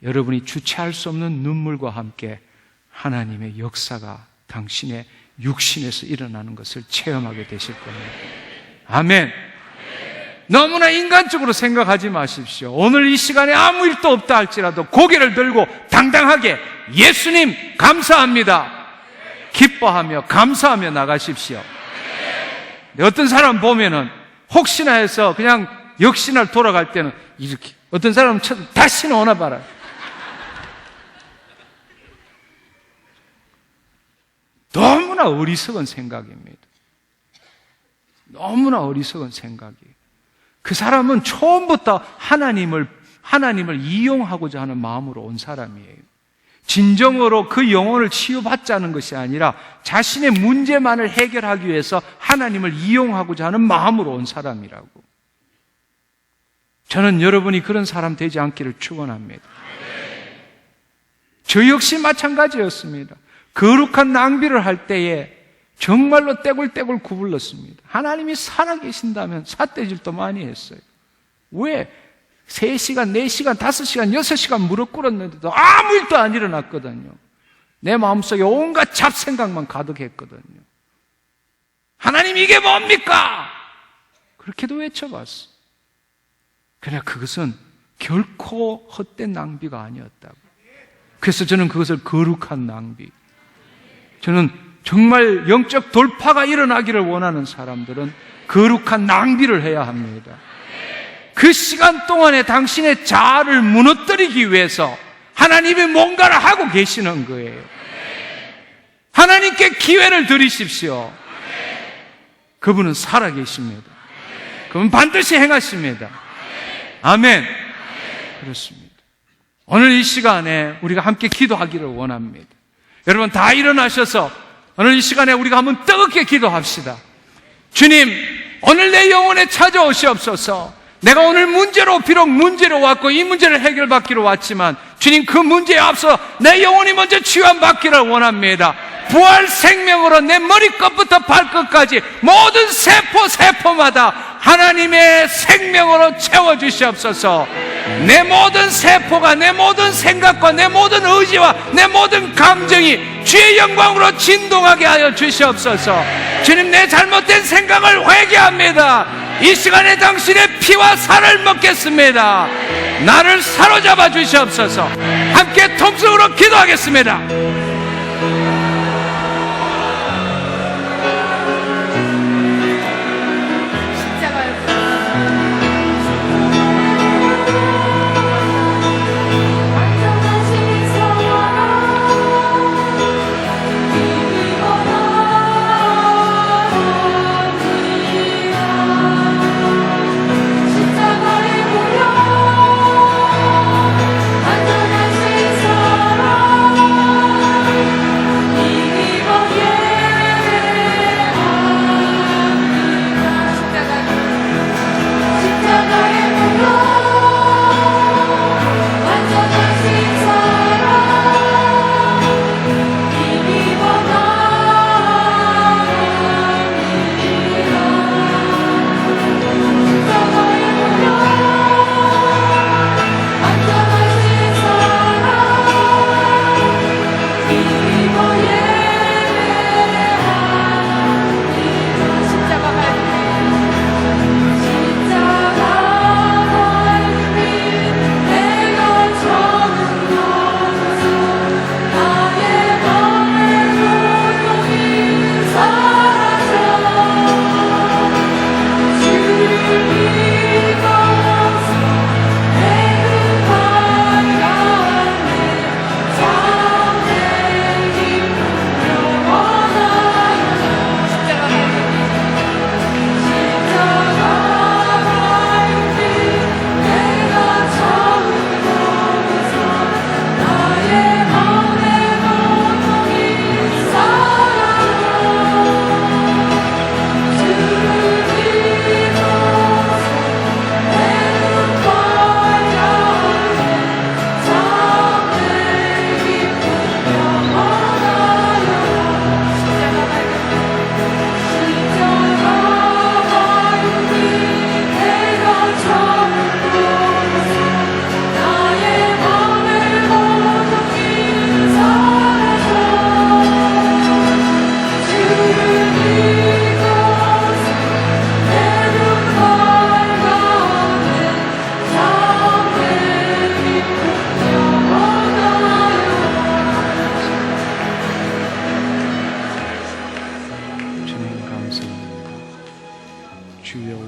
여러분이 주체할 수 없는 눈물과 함께 하나님의 역사가 당신의 육신에서 일어나는 것을 체험하게 되실 겁니다. 아멘. 너무나 인간적으로 생각하지 마십시오. 오늘 이 시간에 아무 일도 없다 할지라도 고개를 들고 당당하게 예수님 감사합니다. 기뻐하며 감사하며 나가십시오. 어떤 사람 보면은 혹시나 해서 그냥 역시나 돌아갈 때는 이렇게 어떤 사람은 다시는 오나 봐라. 너무나 어리석은 생각입니다. 너무나 어리석은 생각이에요. 그 사람은 처음부터 하나님을 이용하고자 하는 마음으로 온 사람이에요. 진정으로 그 영혼을 치유받자는 것이 아니라 자신의 문제만을 해결하기 위해서 하나님을 이용하고자 하는 마음으로 온 사람이라고. 저는 여러분이 그런 사람 되지 않기를 축원합니다. 저 역시 마찬가지였습니다. 거룩한 낭비를 할 때에 정말로 떼굴떼굴 구불렀습니다. 하나님이 살아계신다면 삿대질도 많이 했어요. 왜? 3시간, 4시간, 5시간, 6시간 무릎 꿇었는데도 아무 일도 안 일어났거든요. 내 마음속에 온갖 잡생각만 가득했거든요. 하나님 이게 뭡니까? 그렇게도 외쳐봤어. 그러나 그것은 결코 헛된 낭비가 아니었다고. 그래서 저는 그것을 거룩한 낭비, 저는 정말 영적 돌파가 일어나기를 원하는 사람들은 거룩한 낭비를 해야 합니다. 그 시간 동안에 당신의 자아를 무너뜨리기 위해서 하나님이 뭔가를 하고 계시는 거예요. 하나님께 기회를 드리십시오. 그분은 살아계십니다. 그분은 반드시 행하십니다. 아멘. 그렇습니다. 오늘 이 시간에 우리가 함께 기도하기를 원합니다. 여러분 다 일어나셔서 오늘 이 시간에 우리가 한번 뜨겁게 기도합시다. 주님, 오늘 내 영혼에 찾아오시옵소서. 내가 오늘 비록 문제로 왔고 이 문제를 해결받기로 왔지만 주님 그 문제에 앞서 내 영혼이 먼저 치유받기를 원합니다. 부활 생명으로 내 머리끝부터 발끝까지 모든 세포마다 하나님의 생명으로 채워주시옵소서. 내 모든 세포가, 내 모든 생각과 내 모든 의지와 내 모든 감정이 주의 영광으로 진동하게 하여 주시옵소서. 주님, 내 잘못된 생각을 회개합니다. 이 시간에 당신의 피와 살을 먹겠습니다. 나를 사로잡아 주시옵소서. 함께 통성으로 기도하겠습니다.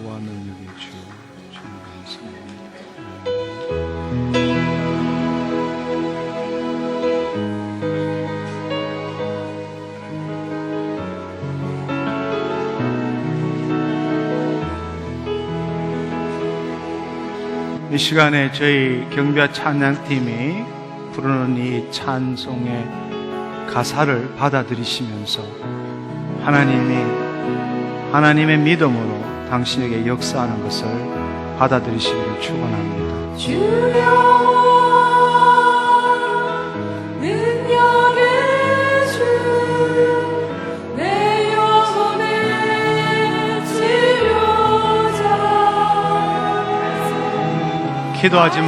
지혜와 능력의 주, 주님 감사합니다. 이 시간에 저희 경비와 찬양팀이 부르는 이 찬송의 가사를 받아들이시면서 하나님의 믿음으로 당신에게 역사하는 것을 받아들이시기를 축원합니다. 주여 능력의 주 내 영혼의 치료자 기도하지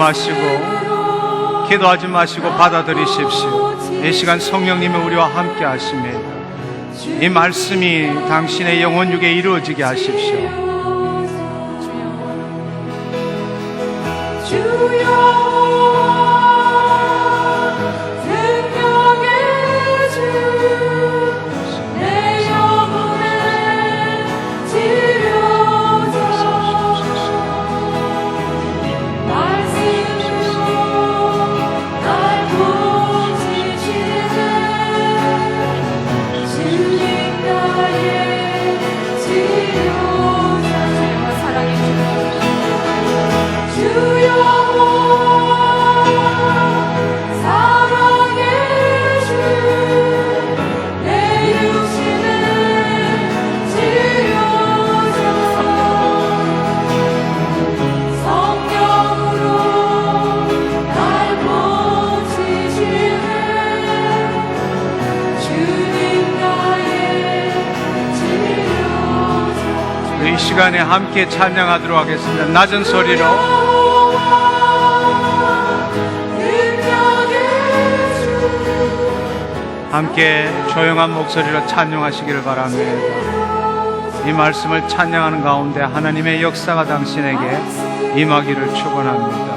마시고 받아들이십시오. 이 시간 성령님이 우리와 함께 하십니다. 이 말씀이 당신의 영혼 육에 이루어지게 하십시오. 이 시간에 함께 찬양하도록 하겠습니다. 낮은 소리로 함께 조용한 목소리로 찬양하시기를 바랍니다. 이 말씀을 찬양하는 가운데 하나님의 역사가 당신에게 임하기를 축원합니다.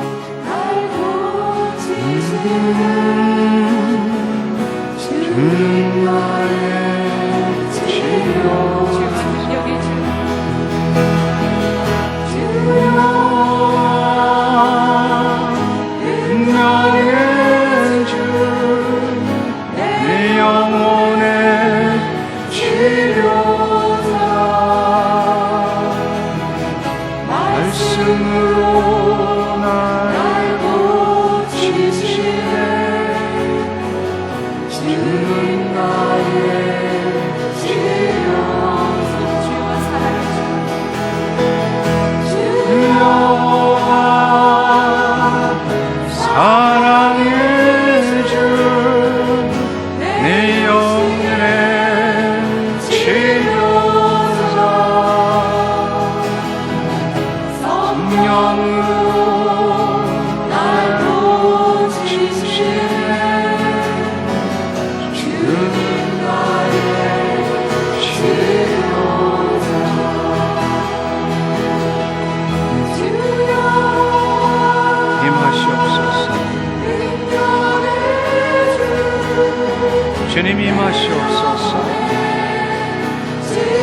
주님 임하시옵소서.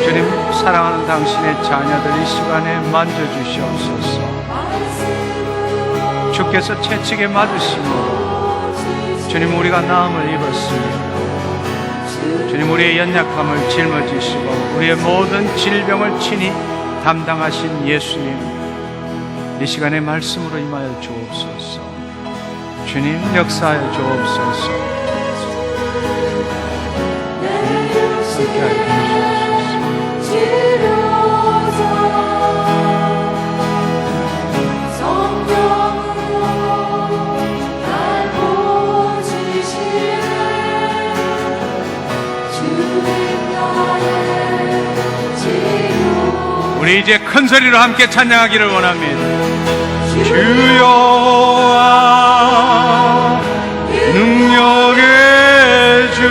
주님 사랑하는 당신의 자녀들 이 시간에 만져주시옵소서. 주께서 채찍에 맞으심으로 주님 우리가 나음을 입었습니다. 주님 우리의 연약함을 짊어지시고 우리의 모든 질병을 친히 담당하신 예수님, 이 시간에 말씀으로 임하여 주옵소서. 주님 역사하여 주옵소서. 우리 이제 큰 소리로 함께 찬양하기를 원합니다. 주여와 능력의 주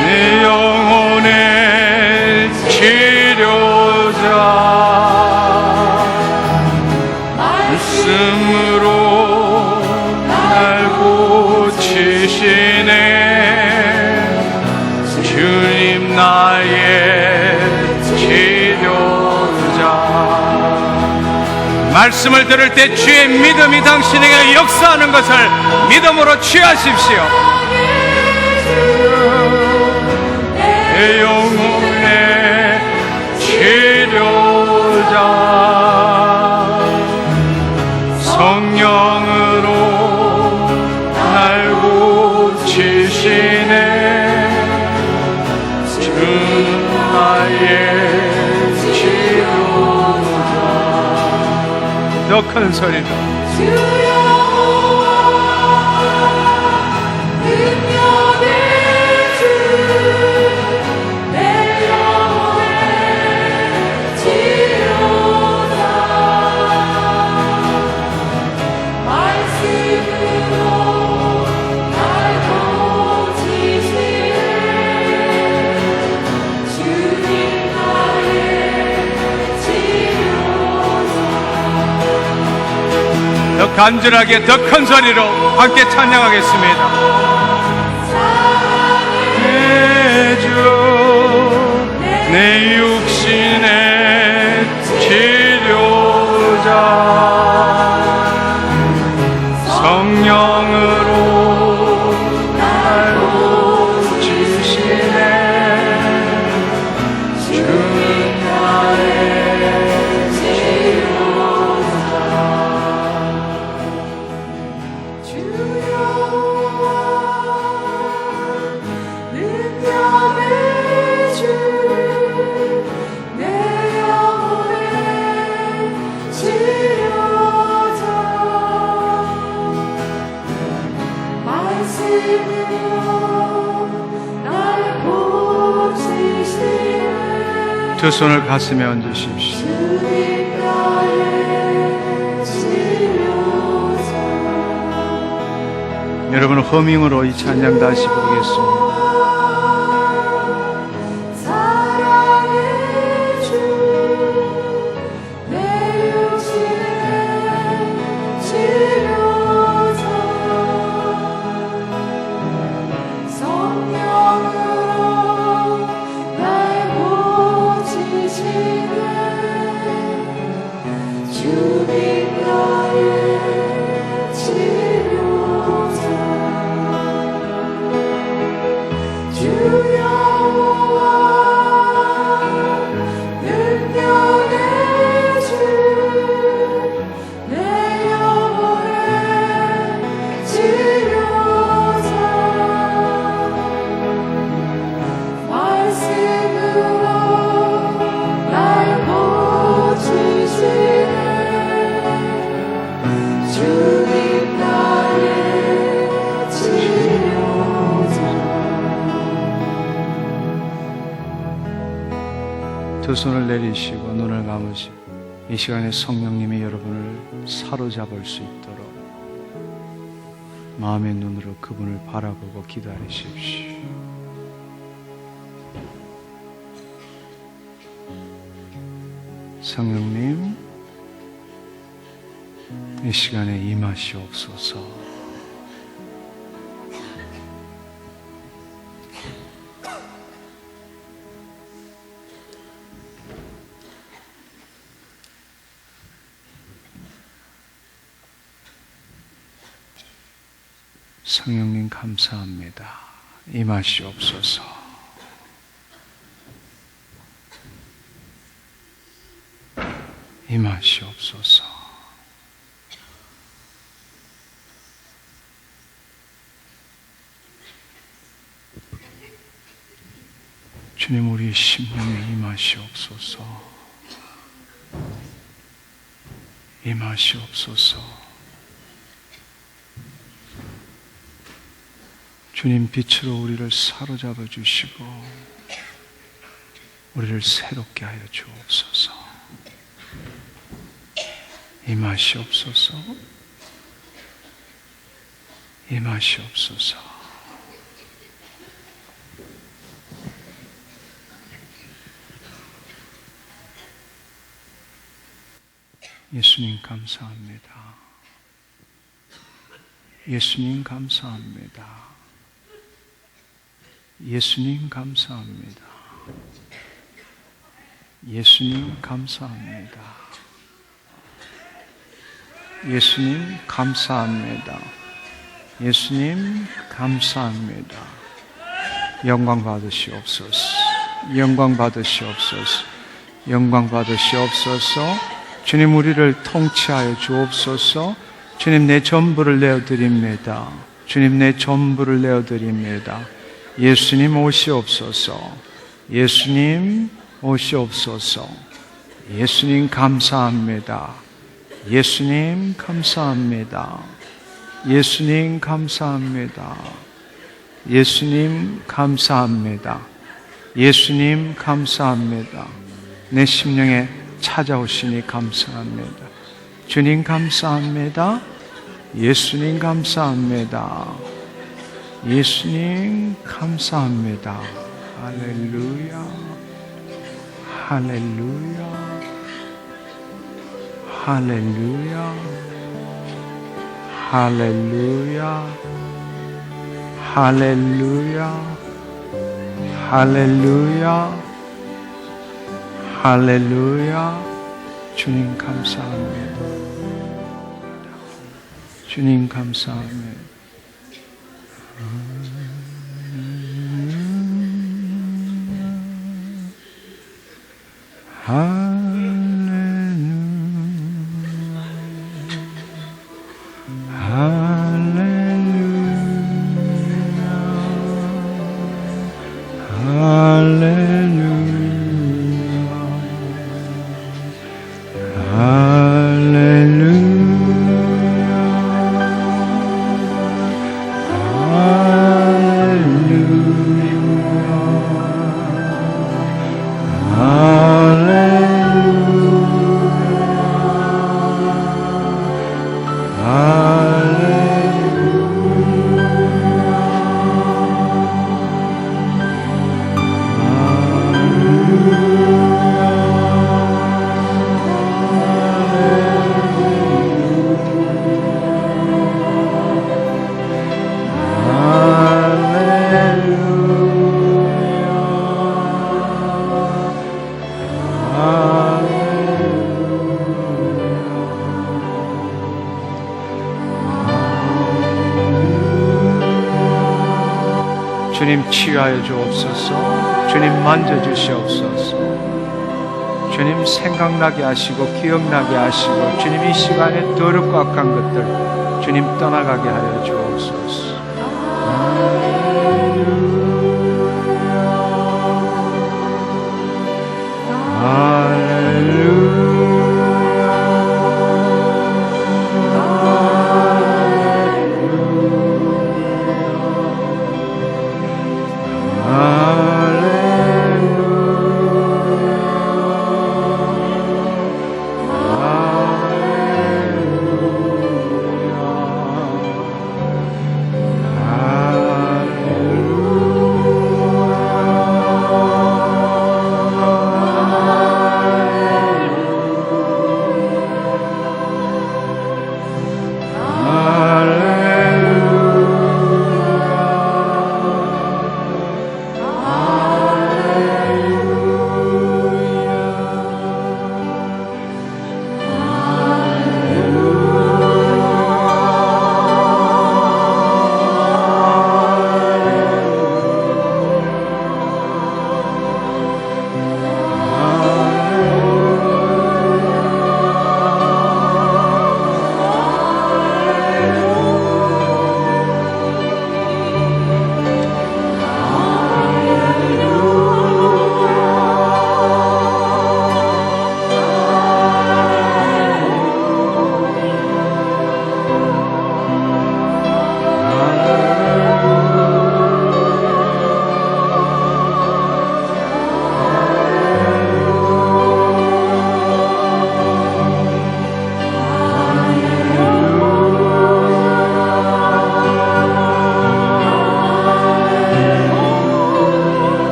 내 영혼의 치료자 말씀으로 날 고치시네. 주님 나의 치료자 말씀을 들을 때 주의 믿음이 당신에게 역사하는 것을 믿음으로 취하십시오. 내 영혼의 치료자 성령으로 날 고치시네. 주 나의 치료자. 더 큰 소리로 더 간절하게 더 큰 소리로 함께 찬양하겠습니다. 내 주 내 육신의 치료자 성령으로 날 고치시네. 주 나의 두 손을 가슴에 얹으십시오. 여러분 허밍으로 이 찬양 다시 부르겠습니다. 두 손을 내리시고 눈을 감으시고 이 시간에 성령님이 여러분을 사로잡을 수 있도록 마음의 눈으로 그분을 바라보고 기다리십시오. 성령님, 이 시간에 임하시옵소서. 성령님 감사합니다. 임하시옵소서. 임하시옵소서. 주님, 우리의 심령에 임하시옵소서. 임하시옵소서. 주님, 빛으로 우리를 사로잡아 주시고 우리를 새롭게 하여 주옵소서. 임하시옵소서. 임하시옵소서. 예수님 감사합니다. 예수님 감사합니다. 예수님 감사합니다. 예수님 감사합니다. 예수님 감사합니다. 예수님 감사합니다. 영광 받으시옵소서. 영광 받으시옵소서. 영광 받으시옵소서. 주님 우리를 통치하여 주옵소서. 주님 내 전부를 내어드립니다. 주님 내 전부를 내어드립니다. 예수님 오시옵소서. 예수님 오시옵소서. 예수님 감사합니다. 예수님 감사합니다. 예수님 감사합니다. 예수님 감사합니다. 예수님 감사합니다. 내 심령에 찾아오시니 감사합니다. 주님 감사합니다. 예수님 감사합니다. 예수님 감사합니다. 할렐루야. 할렐루야. 할렐루야. 할렐루야. 할렐루야. 할렐루야. 할렐루야. 주님 감사합니다. 주님 감사합니다. 주님 치유하여 주옵소서. 주님 만져주시옵소서. 주님 생각나게 하시고 기억나게 하시고 주님 이 시간에 더럽고 악한 것들 주님 떠나가게 하여 주옵소서.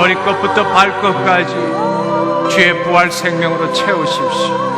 머리끝부터 발끝까지 주의 부활 생명으로 채우십시오.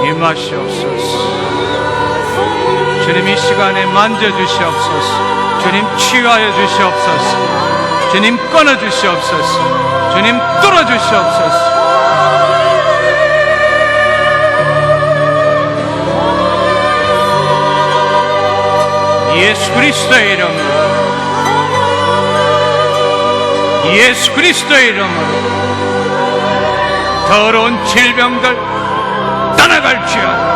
임하시옵소서. 주님 이 시간에 만져주시옵소서. 주님 치유하여 주시옵소서. 주님 끊어주시옵소서. 주님 뚫어주시옵소서. 예수 그리스도의 이름으로, 예수 그리스도의 이름으로 더러운 질병들 떠나갈지어다.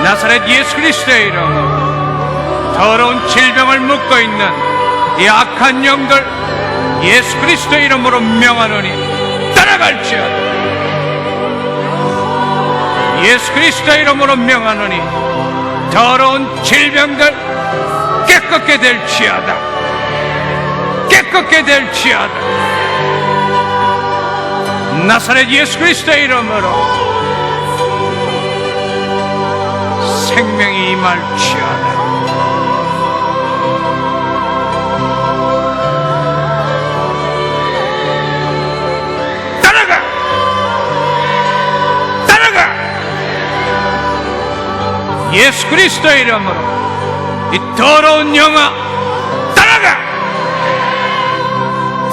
나사렛 예수 그리스도의 이름으로 더러운 질병을 묶고 있는 이 악한 영들 예수 그리스도의 이름으로 명하노니 떠나갈지어다. 예수 그리스도의 이름으로 명하노니 더러운 질병들 깨끗게 될지어다. 깨끗게 될지어다. 나사렛 예수 그리스도의 이름으로 생명이 임할지어다. 따라가! 따라가! 예수 그리스도의 이름으로 이 더러운 영아 따라가!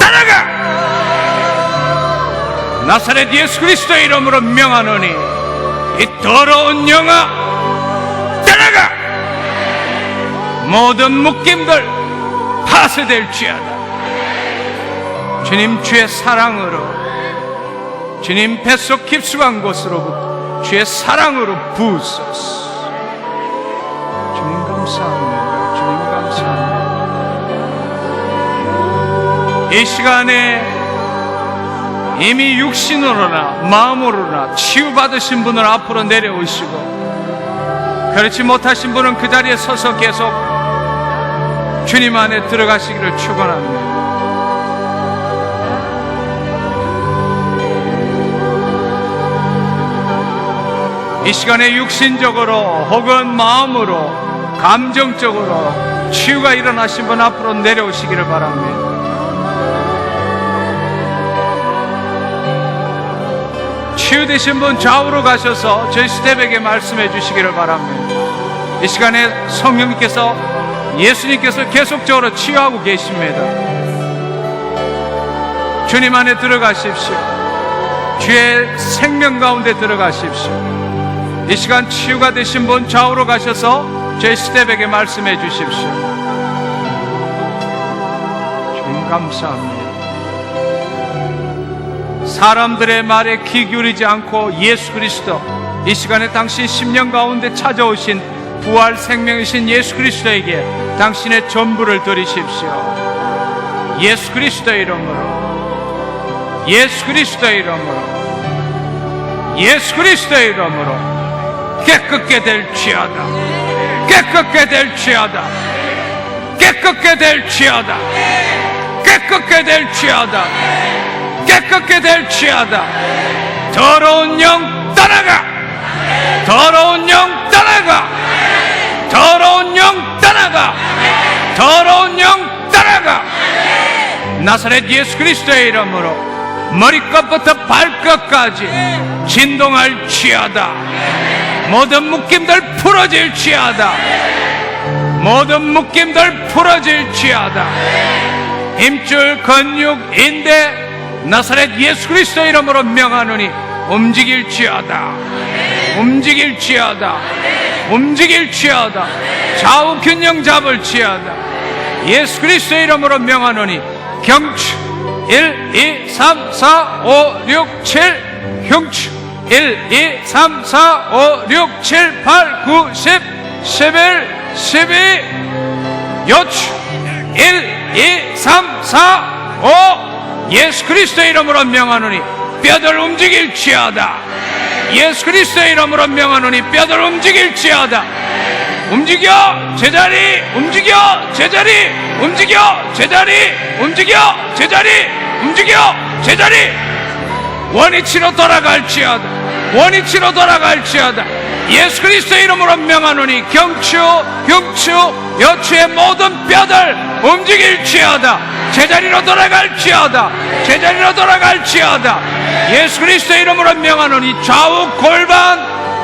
따라가! 나사렛 예수 그리스도의 이름으로 명하노니 이 더러운 영아 따라가! 모든 묶임들 파쇄될지어다. 주님 주의 사랑으로, 주님 뱃속 깊숙한 곳으로부터 주의 사랑으로 부으소서. 주님 감사합니다. 주님 감사합니다. 이 시간에 이미 육신으로나 마음으로나 치유받으신 분을 앞으로 내려오시고, 그렇지 못하신 분은 그 자리에 서서 계속 주님 안에 들어가시기를 축원합니다. 이 시간에 육신적으로 혹은 마음으로 감정적으로 치유가 일어나신 분 앞으로 내려오시기를 바랍니다. 치유되신 분 좌우로 가셔서 저희 스텝에게 말씀해 주시기를 바랍니다. 이 시간에 성령님께서, 예수님께서 계속적으로 치유하고 계십니다. 주님 안에 들어가십시오. 주의 생명 가운데 들어가십시오. 이 시간 치유가 되신 분 좌우로 가셔서 저희 스텝에게 말씀해 주십시오. 주님 감사합니다. 사람들의 말에 귀 기울이지 않고 예수 그리스도, 이 시간에 당신 심령 가운데 찾아오신 부활 생명이신 예수 그리스도에게 당신의 전부를 드리십시오. 예수 그리스도의 이름으로, 예수 그리스도의 이름으로, 예수 그리스도의 이름으로 깨끗게 될지어다. 깨끗게 될지어다. 깨끗게 될지어다. 깨끗게 될지어다. 깨끗게 될지어다. 더러운 영 떠나가. 더러운 영 떠나가. 더러운 영 떠나가. 더러운 영 떠나가. 나사렛 예수 그리스도의 이름으로 머리끝부터 발끝까지 진동할지어다. 모든 묶임들 풀어질지어다. 모든 묶임들 풀어질지어다. 힘줄 근육 인대 나사렛 예수 그리스도 이름으로 명하노니 움직일지어다. 움직일지어다. 움직일지어다. 좌우 균형 잡을지어다. 예수 그리스도 이름으로 명하노니 경추 1, 2, 3, 4, 5, 6, 7 경추 1, 2, 3, 4, 5, 6, 7, 8, 9, 10, 11, 12 요추 1, 2, 3, 4, 5 예수 그리스도 이름으로 명하노니 뼈들 움직일지어다. 예수 그리스도 이름으로 명하노니 뼈들 움직일지어다. 움직여 제자리, 움직여 제자리, 움직여 제자리, 움직여 제자리, 움직여 제자리. 원위치로 돌아갈지어다. 원위치로 돌아갈지어다. 예수 그리스도 이름으로 명하노니 경추, 흉추, 여추의 모든 뼈들 움직일지어다. 제자리로 돌아갈지어다. 제자리로 돌아갈지어다. 예수 그리스도 이름으로 명하노니 좌우 골반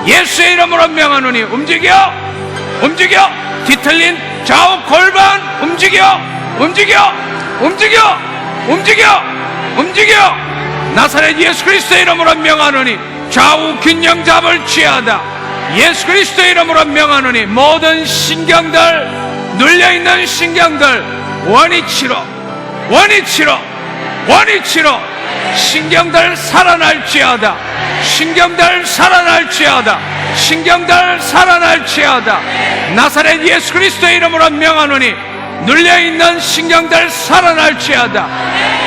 예수의 이름으로 명하노니 움직여, 움직여. 뒤틀린 좌우 골반 움직여, 움직여, 움직여, 움직여, 움직여. 나사렛 예수 그리스도 이름으로 명하노니 좌우 균형 잡을지어다. 예수 그리스도 이름으로 명하노니 모든 신경들, 눌려있는 신경들 원위치로, 원위치로, 원위치로 신경들 살아날지어다. 신경들 살아날지어다. 신경들 살아날지어다. 나사렛 예수 그리스도 이름으로 명하노니 눌려있는 신경들 살아날지어다.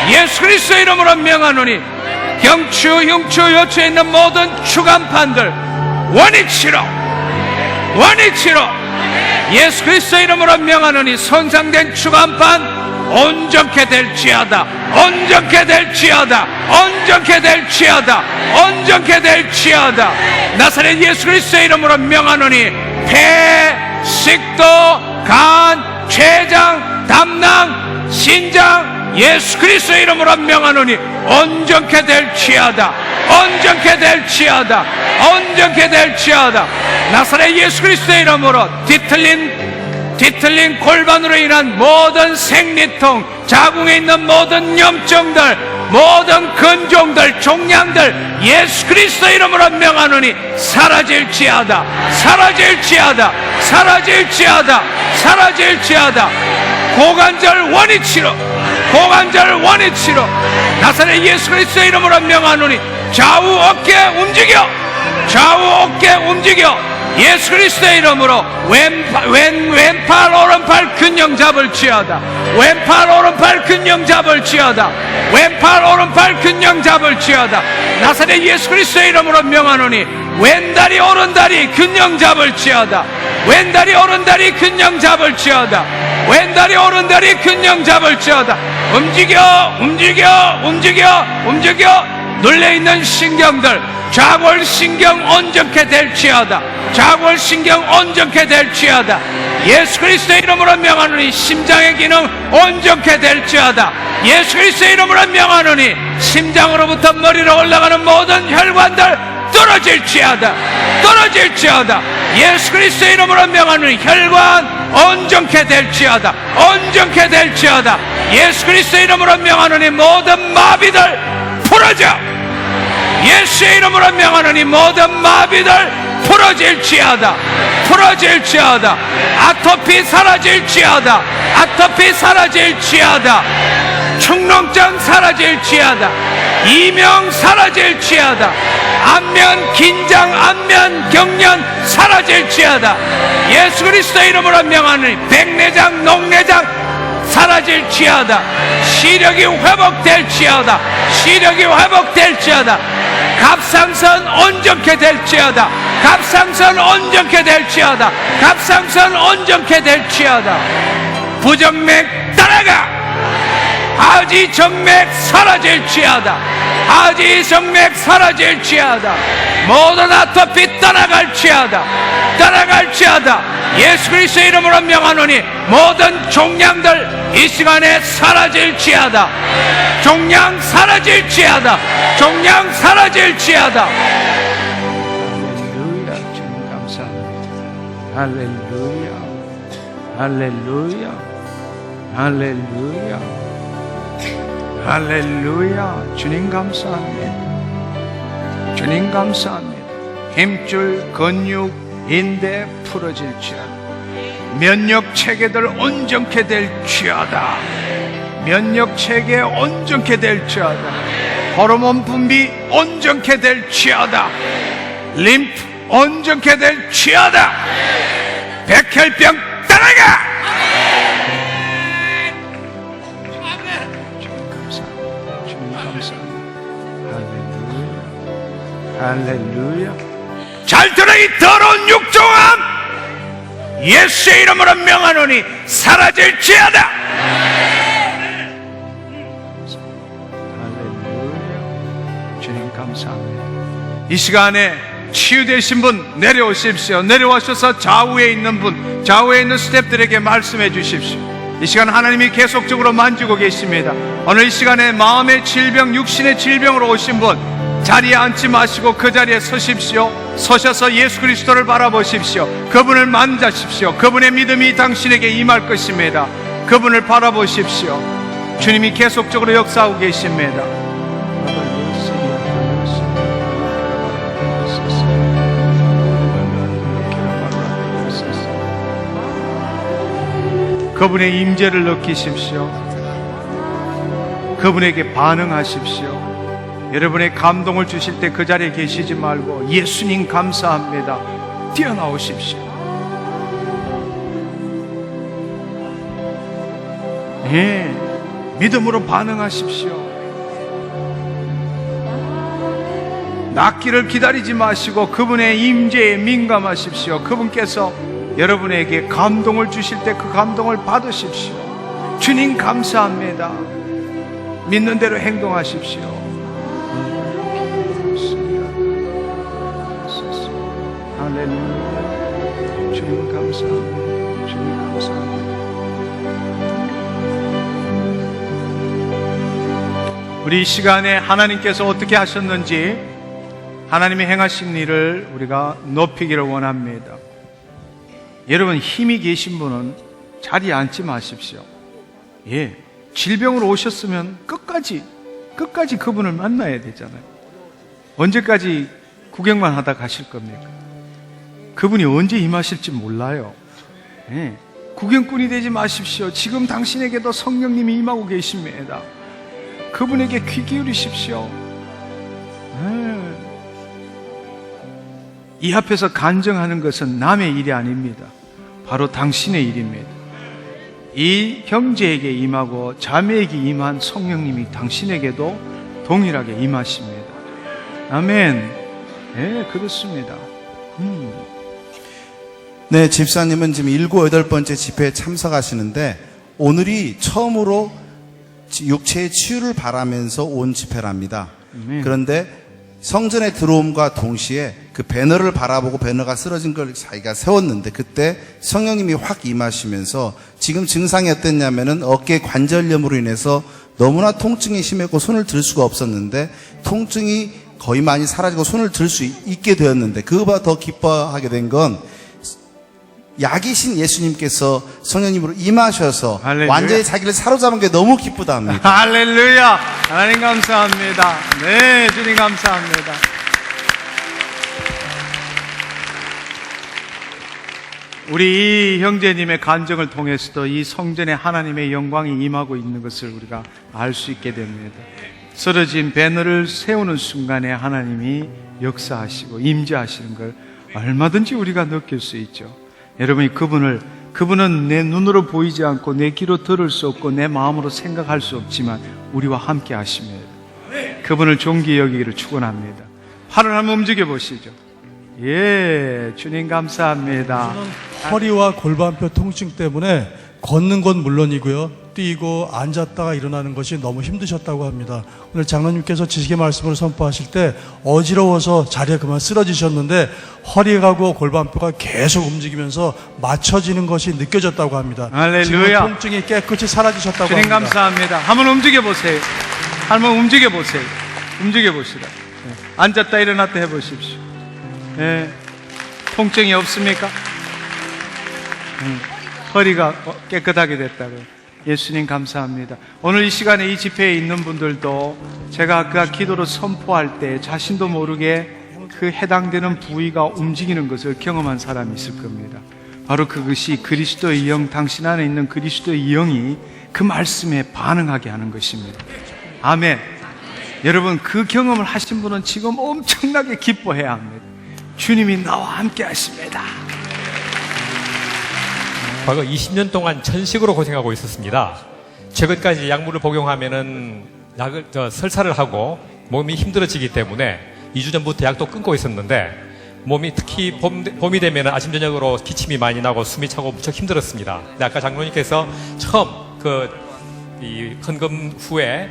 예수 그리스도 이름으로 명하노니 경추, 흉추, 요추에 있는 모든 추간판들 원위치로, 원위치로 예수 그리스도 이름으로 명하노니 손상된 추간판 온전케 될지어다. 온전케 될지어다. 온전케 될지어다. 온전케 될지어다. 나사렛 예수 그리스도 이름으로 명하노니 폐, 식도, 간, 췌장, 담낭, 신장 예수 그리스도 이름으로 명하노니 온전케 될지어다. 온전케 될지어다. 온전케 될지어다. 나사렛 예수 그리스도 이름으로 뒤틀린 골반으로 인한 모든 생리통, 자궁에 있는 모든 염증들, 모든 근종들, 종양들 예수 그리스도 이름으로 명하노니 사라질지어다. 사라질지어다. 사라질지어다. 사라질지어다. 고관절 원위치로, 고관절 원위치로 나사렛 예수 그리스도 이름으로 명하노니 좌우 어깨 움직여, 좌우 어깨 움직여. 예수 그리스도의 이름으로 왼팔 오른팔 균형 잡을지어다. 왼팔 오른팔 균형 잡을지어다. 왼팔 오른팔 균형 잡을지어다. 나사렛 예수 그리스도의 이름으로 명하노니 왼다리 오른다리 균형 잡을지어다. 왼다리 오른다리 균형 잡을지어다. 왼다리 오른다리 균형 잡을지어다. 움직여, 움직여, 움직여, 움직여. 눌려있는 신경들 좌골신경 온전케 될지어다. 좌골신경 온전케 될지어다. 예수 그리스도의 이름으로 명하노니 심장의 기능 온전케 될지어다. 예수 그리스도의 이름으로 명하노니 심장으로부터 머리로 올라가는 모든 혈관들 떨어질지어다. 떨어질지어다. 예수 그리스도의 이름으로 명하노니 혈관 온전케 될지어다. 온전케 될지어다. 예수 그리스도의 이름으로 명하노니 모든 마비들 풀어져. 예수의 이름으로 명하노니 모든 마비들 풀어질지어다. 풀어질지어다. 아토피 사라질지어다. 아토피 사라질지어다. 축농증 사라질지어다. 이명 사라질지어다. 안면 긴장, 안면 경련 사라질지어다. 예수 그리스도의 이름으로 명하노니 백내장, 녹내장 사라질지어다. 시력이 회복될지어다. 시력이 회복될지어다. 갑상선 온전케 될지어다. 갑상선 온전케 될지어다. 갑상선 온전케 될지어다. 부정맥 따라가. 하지정맥 사라질지어다. 하지 성맥 사라질지어다. 모든 아토피 떠나갈지어다. 떠나갈지어다. 예수 그리스도의 이름으로 명하노니 모든 종양들 이 시간에 사라질지어다. 종양 사라질지어다. 종양 사라질지어다. 할렐루야. 주님 감사합니다. 할렐루야. 할렐루야. 할렐루야. 할렐루야. 주님 감사합니다. 주님 감사합니다. 힘줄 근육 인대 풀어질지어다. 면역 체계들 온전케 될지어다. 면역 체계 온전케 될지어다. 호르몬 분비 온전케 될지어다. 림프 온전케 될지어다. 백혈병 떠나가. 할렐루야. 잘 들어 이 더러운 육종암 예수의 이름으로 명하노니 사라질지어다. 할렐루야. 주님 감사합니다. 이 시간에 치유되신 분 내려오십시오. 내려오셔서 좌우에 있는 분, 좌우에 있는 스태프들에게 말씀해 주십시오. 이 시간 하나님이 계속적으로 만지고 계십니다. 오늘 이 시간에 마음의 질병, 육신의 질병으로 오신 분 자리에 앉지 마시고 그 자리에 서십시오. 서셔서 예수 그리스도를 바라보십시오. 그분을 만나십시오. 그분의 믿음이 당신에게 임할 것입니다. 그분을 바라보십시오. 주님이 계속적으로 역사하고 계십니다. 그분의 임재를 느끼십시오. 그분에게 반응하십시오. 여러분의 감동을 주실 때 그 자리에 계시지 말고 예수님 감사합니다. 뛰어나오십시오. 예, 믿음으로 반응하십시오. 낫기를 기다리지 마시고 그분의 임재에 민감하십시오. 그분께서 여러분에게 감동을 주실 때 그 감동을 받으십시오. 주님 감사합니다. 믿는 대로 행동하십시오. 할렐루야. 주님 감사합니다. 주님 감사합니다. 우리 이 시간에 하나님께서 어떻게 하셨는지 하나님이 행하신 일을 우리가 높이기를 원합니다. 여러분 힘이 계신 분은 자리에 앉지 마십시오. 예, 질병으로 오셨으면 끝까지 그분을 만나야 되잖아요. 언제까지 구경만 하다 가실 겁니까? 그분이 언제 임하실지 몰라요. 예, 구경꾼이 되지 마십시오. 지금 당신에게도 성령님이 임하고 계십니다. 그분에게 귀 기울이십시오. 예. 이 앞에서 간증하는 것은 남의 일이 아닙니다. 바로 당신의 일입니다. 이 형제에게 임하고 자매에게 임한 성령님이 당신에게도 동일하게 임하십니다. 아멘. 네, 그렇습니다. 네, 집사님은 지금 7, 8번째 집회에 참석하시는데 오늘이 처음으로 육체의 치유를 바라면서 온 집회랍니다. 그런데 성전에 들어옴과 동시에 그 배너를 바라보고 배너가 쓰러진 걸 자기가 세웠는데 그때 성령님이 확 임하시면서 지금 증상이 어땠냐면은 어깨 관절염으로 인해서 너무나 통증이 심했고 손을 들 수가 없었는데 통증이 거의 많이 사라지고 손을 들 수 있게 되었는데 그거보다 더 기뻐하게 된 건 약이신 예수님께서 성령님으로 임하셔서 할렐루야. 완전히 자기를 사로잡은 게 너무 기쁘다 합니다. 할렐루야. 하나님 감사합니다. 네, 주님 감사합니다. 우리 이 형제님의 간증을 통해서도 이 성전에 하나님의 영광이 임하고 있는 것을 우리가 알 수 있게 됩니다. 쓰러진 배너를 세우는 순간에 하나님이 역사하시고 임재하시는 걸 얼마든지 우리가 느낄 수 있죠. 여러분이 그분은 내 눈으로 보이지 않고 내 귀로 들을 수 없고 내 마음으로 생각할 수 없지만 우리와 함께 하십니다. 그분을 존귀히 여기기를 축원합니다. 팔을 한번 움직여 보시죠. 예, 주님 감사합니다. 허리와 골반뼈 통증 때문에 걷는 건 물론이고요. 뛰고 앉았다가 일어나는 것이 너무 힘드셨다고 합니다. 오늘 장로님께서 지식의 말씀을 선포하실 때 어지러워서 자리에 그만 쓰러지셨는데 허리하고 골반뼈가 계속 움직이면서 맞춰지는 것이 느껴졌다고 합니다. 할렐루야. 지금 통증이 깨끗이 사라지셨다고 주님 합니다. 감사합니다. 한번 움직여 보세요. 한번 움직여 보세요. 움직여 보시라. 앉았다 일어났다 해보십시오. 예. 통증이 없습니까? 허리가 깨끗하게 됐다고요. 예수님 감사합니다. 오늘 이 시간에 이 집회에 있는 분들도 제가 아까 기도로 선포할 때 자신도 모르게 그 해당되는 부위가 움직이는 것을 경험한 사람이 있을 겁니다. 바로 그것이 그리스도의 영, 당신 안에 있는 그리스도의 영이 그 말씀에 반응하게 하는 것입니다. 아멘. 여러분, 그 경험을 하신 분은 지금 엄청나게 기뻐해야 합니다. 주님이 나와 함께 하십니다. 과거 20년 동안 천식으로 고생하고 있었습니다. 최근까지 약물을 복용하면은 설사를 하고 몸이 힘들어지기 때문에 2주 전부터 약도 끊고 있었는데 몸이 특히 봄이 되면 아침 저녁으로 기침이 많이 나고 숨이 차고 무척 힘들었습니다. 근데 아까 장로님께서 처음 이 헌금 후에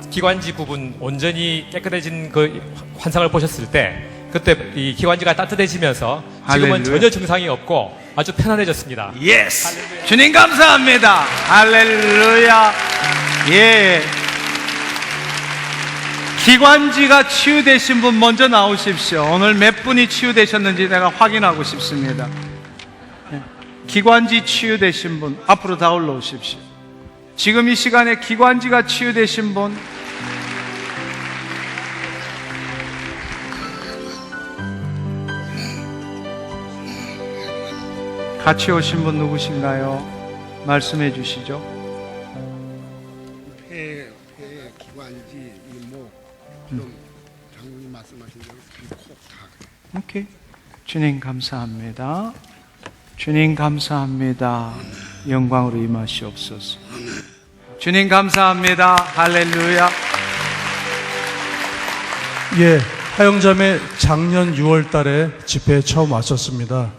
기관지 부분 온전히 깨끗해진 그 환상을 보셨을 때 그때 이 기관지가 따뜻해지면서 지금은 할렐루야. 전혀 증상이 없고 아주 편안해졌습니다. 예스. 주님 감사합니다. 할렐루야. 예. 기관지가 치유되신 분 먼저 나오십시오. 오늘 몇 분이 치유되셨는지 내가 확인하고 싶습니다. 예. 기관지 치유되신 분 앞으로 다 올라오십시오. 지금 이 시간에 기관지가 치유되신 분, 같이 오신 분 누구신가요? 말씀해 주시죠. 폐 기관지, 이목, 좀 장로님 말씀하신 대로 귀, 코, 다. 오케이. 주님 감사합니다. 주님 감사합니다. 영광으로 임하시옵소서. 주님 감사합니다. 할렐루야. 예, 하영자매 작년 6월 달에 집회에 처음 왔었습니다.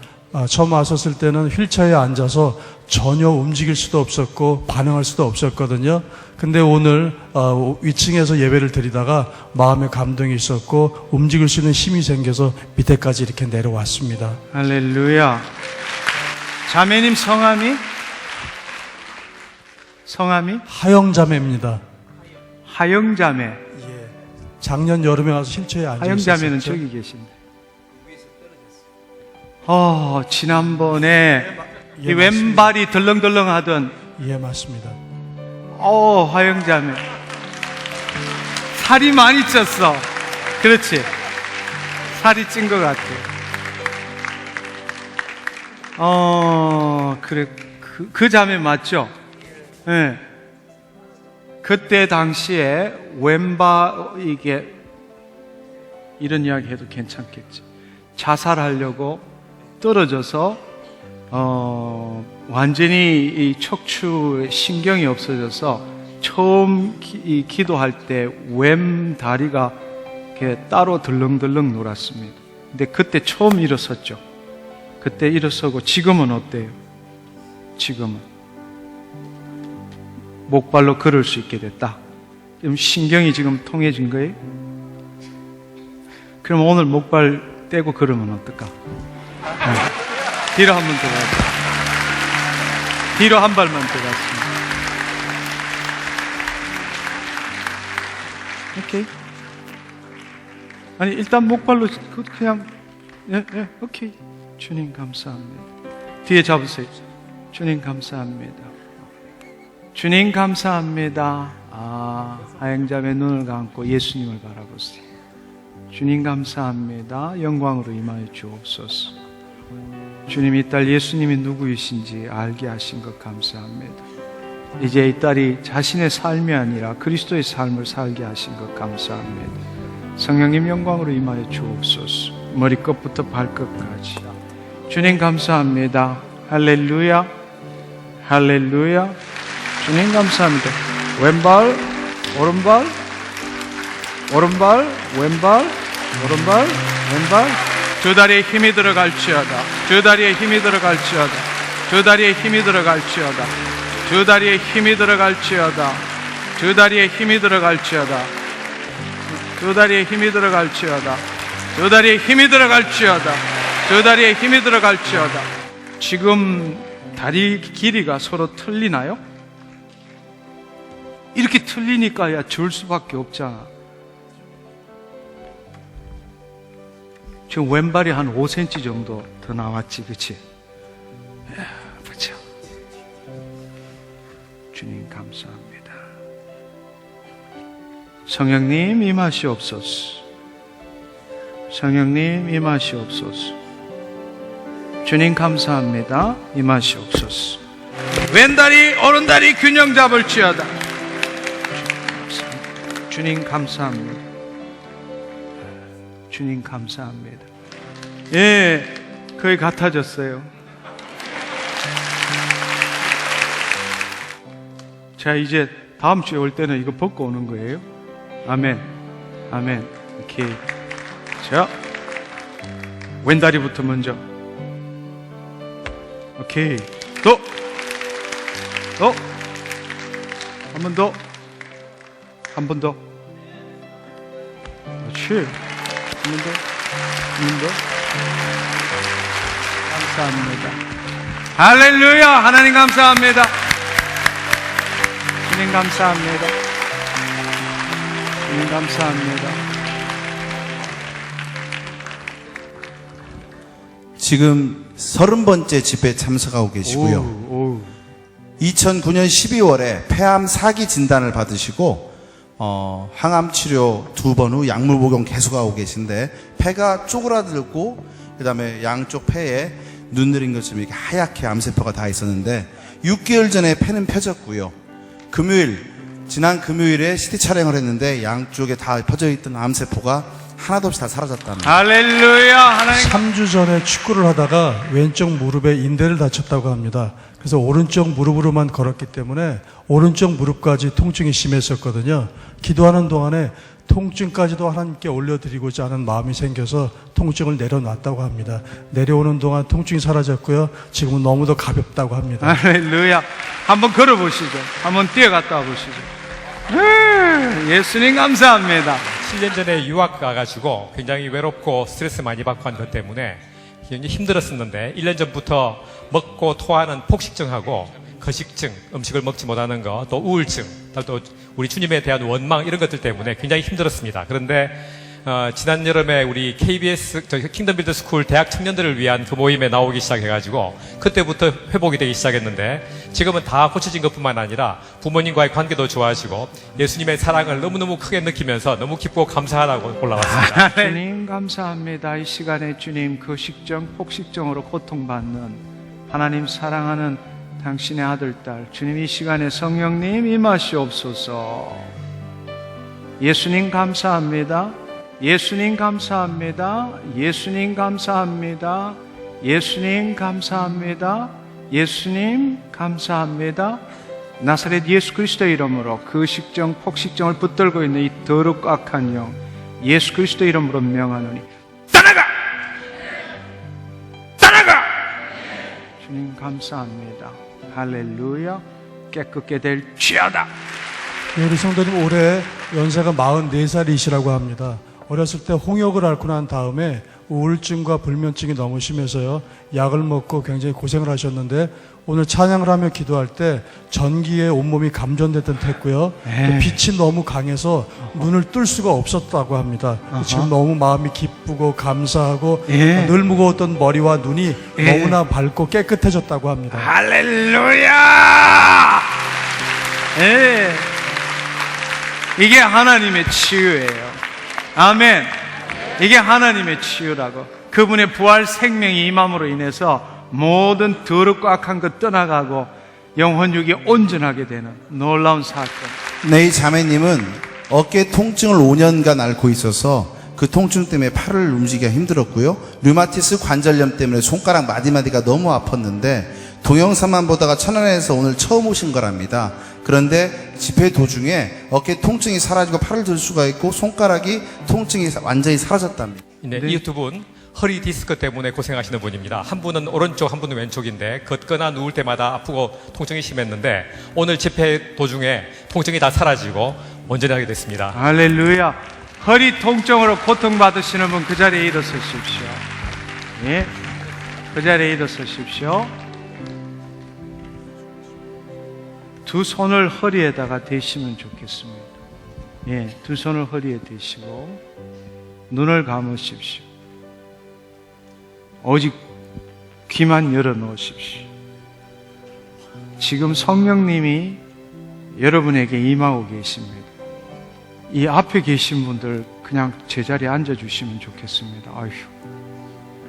처음 왔었을 때는 휠체어에 앉아서 전혀 움직일 수도 없었고 반응할 수도 없었거든요. 근데 오늘 위층에서 예배를 드리다가 마음에 감동이 있었고 움직일 수 있는 힘이 생겨서 밑에까지 이렇게 내려왔습니다. 할렐루야. 자매님 성함이? 하영자매입니다. 하영자매. 예, 작년 여름에 와서 휠체어에 앉아 하영자매는 있었죠. 저기 계신데. 지난번에 예, 이 왼발이 덜렁덜렁 하던 예, 맞습니다. 하영자매. 살이 많이 쪘어. 그렇지. 살이 찐 것 같아. 그래. 그 자매 맞죠? 예. 네. 그때 당시에 이게 이런 이야기 해도 괜찮겠지. 자살하려고 떨어져서 완전히 이 척추 신경이 없어져서 처음 기도할 때 왼 다리가 이렇게 따로 덜렁덜렁 놀았습니다. 근데 그때 처음 일어섰죠. 그때 일어서고 지금은 어때요? 지금은 목발로 걸을 수 있게 됐다. 그럼 신경이 지금 통해진 거예요? 그럼 오늘 목발 떼고 걸으면 어떨까? 네. 뒤로 한 번 더 가자. 뒤로 한 발만 더 갔습니다. 오케이. 아니 일단 목발로 그냥 오케이. 주님 감사합니다. 뒤에 잡으세요. 주님 감사합니다. 주님 감사합니다. 하영자매 눈을 감고 예수님을 바라보세요. 주님 감사합니다. 영광으로 임하여 주옵소서. 주님, 이 딸 예수님이 누구이신지 알게 하신 것 감사합니다. 이제 이 딸이 자신의 삶이 아니라 그리스도의 삶을 살게 하신 것 감사합니다. 성령님 영광으로 임하여 주옵소서. 머리끝부터 발끝까지. 주님 감사합니다. 할렐루야. 할렐루야. 주님 감사합니다. 왼발, 오른발, 오른발, 왼발, 오른발, 왼발. 두 다리에 힘이 들어갈지어다. 두 다리에 힘이 들어갈지어다. 두 다리에 힘이 들어갈지어다. 두 다리에 힘이 들어갈지어다. 두 다리에 힘이 들어갈지어다. 두 다리에 힘이 들어갈지어다. 두 다리에 힘이 들어갈지어다. 두 다리에 힘이 들어갈지어다. 지금 다리 길이가 서로 틀리나요? 이렇게 틀리니까 야 줄 수밖에 없잖아. 지금 왼발이 한 5cm 정도 더 나왔지, 그치? 그렇죠. 주님 감사합니다. 성령님 임하시옵소서. 성령님 임하시옵소서. 주님 감사합니다. 임하시옵소서. 왼다리 오른다리 균형 잡을지어다. 주님 감사합니다. 주님 감사합니다. 예, 거의 같아졌어요. 자, 이제 다음 주에 올 때는 이거 벗고 오는 거예요. 아멘. 아멘. 오케이. 자, 왼다리부터 먼저. 오케이. 또. 한 번 더. 한 번 더. 그렇지. 한 번 더. 한 번 더. 감사합니다. 할렐루야. 하나님 감사합니다. 주님 감사합니다. 주님 감사합니다. 지금 30번째 집회에 참석하고 계시고요. 오. 2009년 12월에 폐암 4기 진단을 받으시고 항암 치료 2번 후 약물 복용 계속하고 계신데 폐가 쪼그라들고 그다음에 양쪽 폐에 눈 내린 것처럼 이렇게 하얗게 암세포가 다 있었는데 6개월 전에 폐는 펴졌고요. 지난 금요일에 CT 촬영을 했는데 양쪽에 다 퍼져 있던 암세포가 하나도 없이 다 사라졌답니다. 할렐루야. 하나님 3주 전에 축구를 하다가 왼쪽 무릎에 인대를 다쳤다고 합니다. 그래서 오른쪽 무릎으로만 걸었기 때문에 오른쪽 무릎까지 통증이 심했었거든요. 기도하는 동안에 통증까지도 하나님께 올려드리고자 하는 마음이 생겨서 통증을 내려놨다고 합니다. 내려오는 동안 통증이 사라졌고요. 지금은 너무도 가볍다고 합니다. 할렐루야. 한번 걸어보시죠. 한번 뛰어갔다 와보시죠. 예수님 감사합니다. 7년 전에 유학 가가지고 굉장히 외롭고 스트레스 많이 받고 한 것 때문에 굉장히 힘들었었는데 1년 전부터 먹고 토하는 폭식증하고 거식증, 음식을 먹지 못하는 것, 또 우울증, 또 우리 주님에 대한 원망 이런 것들 때문에 굉장히 힘들었습니다. 그런데 지난 여름에 우리 KBS 킹덤 빌더 스쿨 대학 청년들을 위한 그 모임에 나오기 시작해가지고 그때부터 회복이 되기 시작했는데 지금은 다 고쳐진 것뿐만 아니라 부모님과의 관계도 좋아지고 예수님의 사랑을 너무너무 크게 느끼면서 너무 기쁘고 감사하다고 올라왔습니다. 주님 감사합니다. 이 시간에 주님 거식증, 폭식증으로 고통받는 하나님 사랑하는 당신의 아들, 딸 주님 이 시간에 성령님 임하시옵소서. 예수님 감사합니다. 예수님 감사합니다. 예수님 감사합니다. 예수님 감사합니다. 예수님 감사합니다. 나사렛 예수 그리스도의 이름으로 그 식정, 폭식정을 붙들고 있는 이 더럽고 악한 영 예수 그리스도의 이름으로 명하노니 떠나가! 떠나가! 주님 감사합니다. 할렐루야. 깨끗게 될지어다. 우리 성도님 올해 연세가 44살이시라고 합니다. 어렸을 때 홍역을 앓고 난 다음에 우울증과 불면증이 너무 심해서요. 약을 먹고 굉장히 고생을 하셨는데 오늘 찬양을 하며 기도할 때 전기에 온몸이 감전됐던 듯했고요. 또 빛이 너무 강해서 눈을 뜰 수가 없었다고 합니다. 지금 너무 마음이 기쁘고 감사하고 늘 무거웠던 머리와 눈이 너무나 밝고 깨끗해졌다고 합니다. 할렐루야! 이게 하나님의 치유예요. 아멘. 이게 하나님의 치유라고. 그분의 부활 생명이 임함으로 인해서 모든 더럽고 악한 것 떠나가고 영혼육이 온전하게 되는 놀라운 사건. 네, 이 자매님은 어깨 통증을 5년간 앓고 있어서 그 통증 때문에 팔을 움직이기가 힘들었고요. 류마티스 관절염 때문에 손가락 마디마디가 너무 아팠는데 동영상만 보다가 천안에서 오늘 처음 오신 거랍니다. 그런데 집회 도중에 어깨 통증이 사라지고 팔을 들 수가 있고 손가락이 통증이 완전히 사라졌답니다. 네, 이 두 분 허리 디스크 때문에 고생하시는 분입니다. 한 분은 오른쪽, 한 분은 왼쪽인데 걷거나 누울 때마다 아프고 통증이 심했는데 오늘 집회 도중에 통증이 다 사라지고 온전하게 됐습니다. 할렐루야. 허리 통증으로 고통받으시는 분 그 자리에 일어서십시오. 예. 그 자리에 일어서십시오. 두 손을 허리에다가 대시면 좋겠습니다. 예, 두 손을 허리에 대시고 눈을 감으십시오. 오직 귀만 열어 놓으십시오. 지금 성령님이 여러분에게 임하고 계십니다. 이 앞에 계신 분들 그냥 제자리에 앉아주시면 좋겠습니다. 아휴,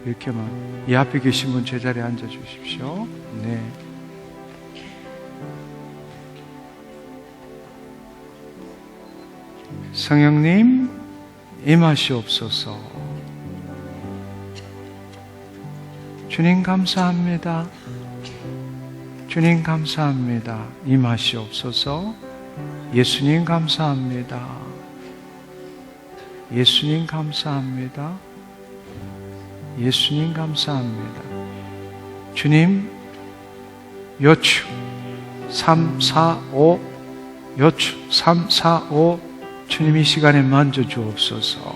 이렇게만. 이 앞에 계신 분 제자리에 앉아주십시오. 네. 성령님, 임하시옵소서. 주님 감사합니다. 주님 감사합니다. 임하시옵소서. 예수님 감사합니다. 예수님 감사합니다. 예수님 감사합니다. 주님, 요추 3, 4, 5 요추 3, 4, 5 주님 이 시간에 만져주옵소서.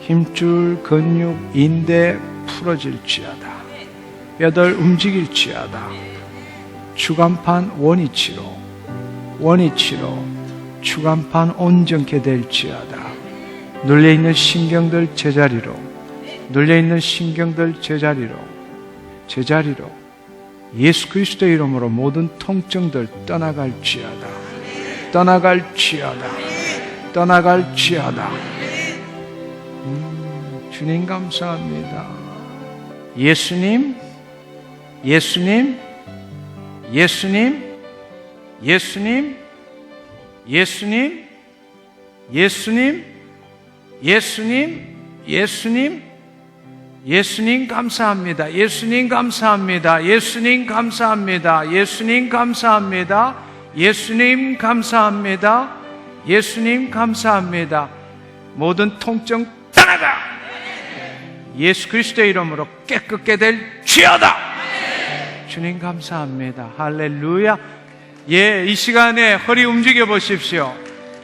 힘줄, 근육, 인대 풀어질지어다. 뼈들 움직일지어다. 추간판 원위치로 추간판 온전케 될지어다. 눌려있는 신경들 제자리로 눌려있는 신경들 제자리로 예수 그리스도의 이름으로 모든 통증들 떠나갈지어다. 주님 감사합니다. 예수님 예수님 예수님 예수님 예수님 예수님 예수님 예수님 예수님 감사합니다. 예수님 감사합니다. 예수님 감사합니다. 예수님 감사합니다. 예수님 감사합니다. 예수님 감사합니다. 모든 통증 떠나가. 예수 그리스도의 이름으로 깨끗게 될지어다. 주님 감사합니다. 할렐루야. 예, 이 시간에 허리 움직여 보십시오.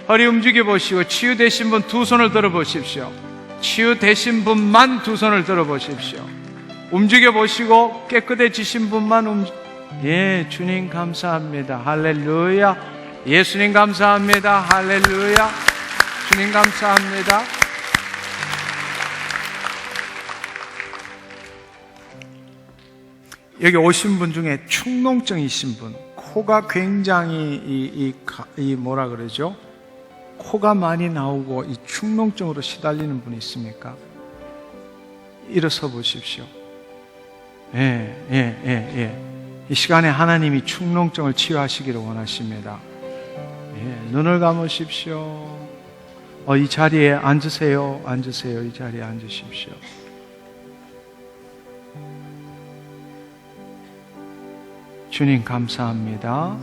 허리 움직여 보시고 치유되신 분 두 손을 들어 보십시오. 치유되신 분만 두 손을 들어 보십시오. 움직여 보시고 깨끗해지신 분만 예, 주님 감사합니다. 할렐루야. 예수님 감사합니다. 할렐루야. 주님 감사합니다. 여기 오신 분 중에 축농증이신 분, 코가 굉장히 뭐라 그러죠? 코가 많이 나오고 이 축농증으로 시달리는 분이 있습니까? 일어서 보십시오. 이 시간에 하나님이 축농증을 치유하시기를 원하십니다. 눈을 감으십시오. 이 자리에 앉으세요. 이 자리에 앉으십시오. 주님 감사합니다.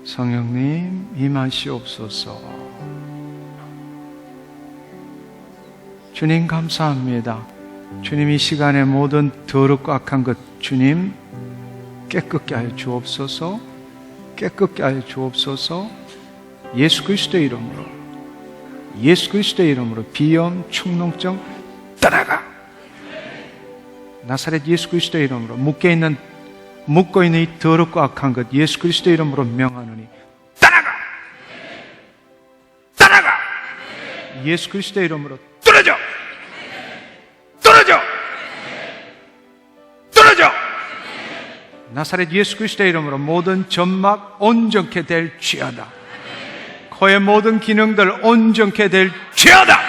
성령님 임하시옵소서. 주님 감사합니다. 주님 이 시간에 모든 더럽고 악한 것 주님 깨끗게 하여 주옵소서. 깨끗게 하여 주옵소서. 예수 그리스도의 이름으로 비염, 축농증 떠나가. 나사렛 예수 그리스도의 이름으로 묶고 있는 이 더럽고 악한 것 예수 그리스도의 이름으로 명하노니 떠나가. 예수 그리스도의 이름으로 떨어져. 나사렛 예수 그리스도의 이름으로 모든 점막 온전케 될지어다. 코의 모든 기능들 온전케 될지어다.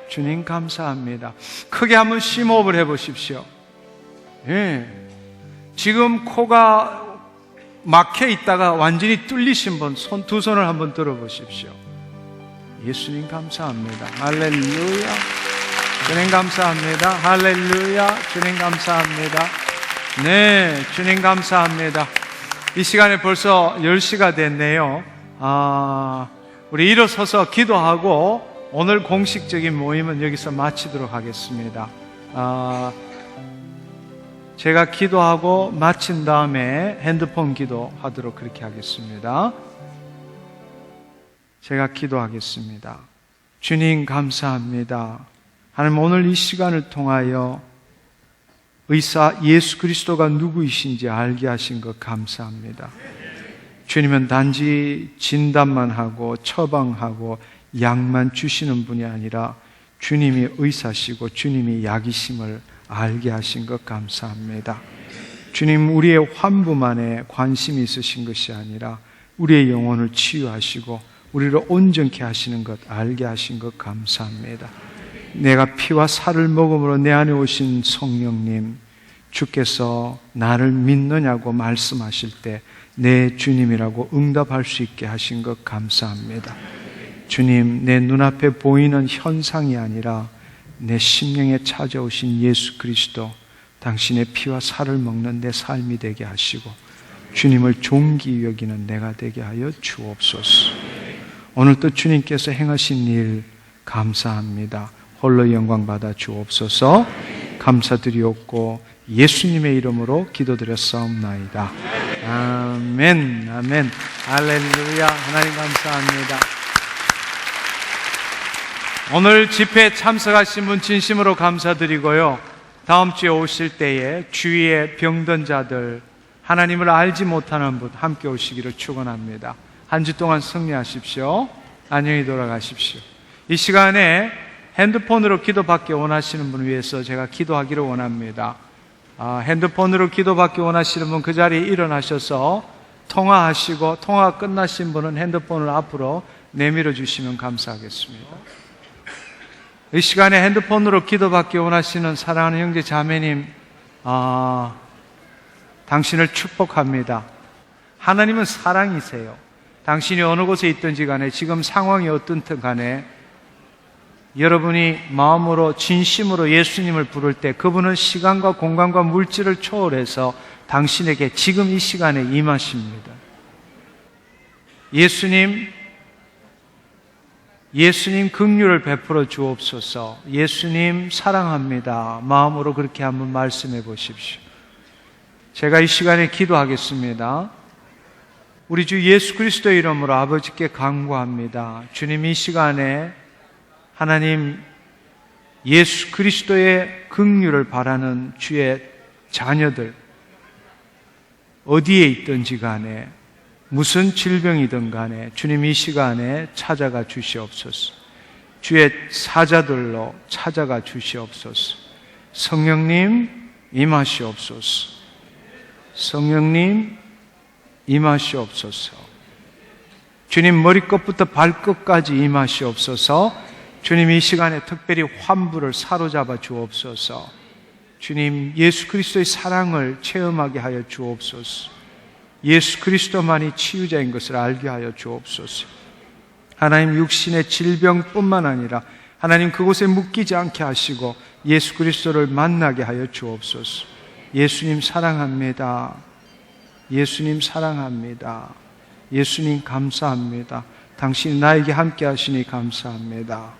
주님 감사합니다. 크게 한번 심호흡을 해보십시오. 지금 코가 막혀 있다가 완전히 뚫리신 분, 두 손을 한번 들어보십시오. 예수님 감사합니다. 할렐루야. 주님 감사합니다. 할렐루야. 주님 감사합니다. 네, 주님 감사합니다. 이 시간에 벌써 10시가 됐네요. 우리 일어서서 기도하고 오늘 공식적인 모임은 여기서 마치도록 하겠습니다. 제가 기도하고 마친 다음에 핸드폰 기도하도록 그렇게 하겠습니다. 제가 기도하겠습니다. 주님 감사합니다. 하나님 오늘 이 시간을 통하여 의사 예수 그리스도가 누구이신지 알게 하신 것 감사합니다. 주님은 단지 진단만 하고 처방하고 약만 주시는 분이 아니라 주님이 의사시고 주님이 약이심을 알게 하신 것 감사합니다. 주님, 우리의 환부만에 관심이 있으신 것이 아니라 우리의 영혼을 치유하시고 우리를 온전케 하시는 것 알게 하신 것 감사합니다. 내가 피와 살을 먹음으로 내 안에 오신 성령님, 주께서 나를 믿느냐고 말씀하실 때 내 주님이라고 응답할 수 있게 하신 것 감사합니다. 주님, 내 눈앞에 보이는 현상이 아니라 내 심령에 찾아오신 예수 그리스도, 당신의 피와 살을 먹는 내 삶이 되게 하시고 주님을 존귀 여기는 내가 되게 하여 주옵소서. 오늘 또 주님께서 행하신 일 감사합니다. 홀로 영광 받아 주옵소서. 감사드리옵고 예수님의 이름으로 기도드렸사옵나이다. 아멘, 아멘, 할렐루야. 하나님 감사합니다. 오늘 집회에 참석하신 분 진심으로 감사드리고요. 다음 주에 오실 때에 주위에 병든 자들, 하나님을 알지 못하는 분 함께 오시기를 축원합니다. 한 주 동안 승리하십시오. 안녕히 돌아가십시오. 이 시간에 핸드폰으로 기도받기 원하시는 분을 위해서 제가 기도하기를 원합니다. 핸드폰으로 기도받기 원하시는 분 그 자리에 일어나셔서 통화하시고, 통화가 끝나신 분은 핸드폰을 앞으로 내밀어 주시면 감사하겠습니다. 이 시간에 핸드폰으로 기도받기 원하시는 사랑하는 형제 자매님, 당신을 축복합니다. 하나님은 사랑이세요. 당신이 어느 곳에 있든지 간에, 지금 상황이 어떻든 간에 여러분이 마음으로 진심으로 예수님을 부를 때 그분은 시간과 공간과 물질을 초월해서 당신에게 지금 이 시간에 임하십니다. 예수님 긍휼을 베풀어 주옵소서. 예수님 사랑합니다. 마음으로 그렇게 한번 말씀해 보십시오. 제가 이 시간에 기도하겠습니다. 우리 주 예수 그리스도의 이름으로 아버지께 간구합니다. 주님, 이 시간에 하나님 예수 그리스도의 긍휼을 바라는 주의 자녀들, 어디에 있든지 간에 무슨 질병이든 간에 주님 이 시간에 찾아가 주시옵소서. 주의 사자들로 찾아가 주시옵소서. 성령님 임하시옵소서. 성령님 임하시옵소서. 주님 머리끝부터 발끝까지 임하시옵소서. 주님 이 시간에 특별히 환부를 사로잡아 주옵소서. 주님 예수 그리스도의 사랑을 체험하게 하여 주옵소서. 예수 그리스도만이 치유자인 것을 알게 하여 주옵소서. 하나님 육신의 질병뿐만 아니라 하나님 그곳에 묶이지 않게 하시고 예수 그리스도를 만나게 하여 주옵소서. 예수님 사랑합니다. 예수님 사랑합니다. 예수님 감사합니다. 당신이 나에게 함께 하시니 감사합니다.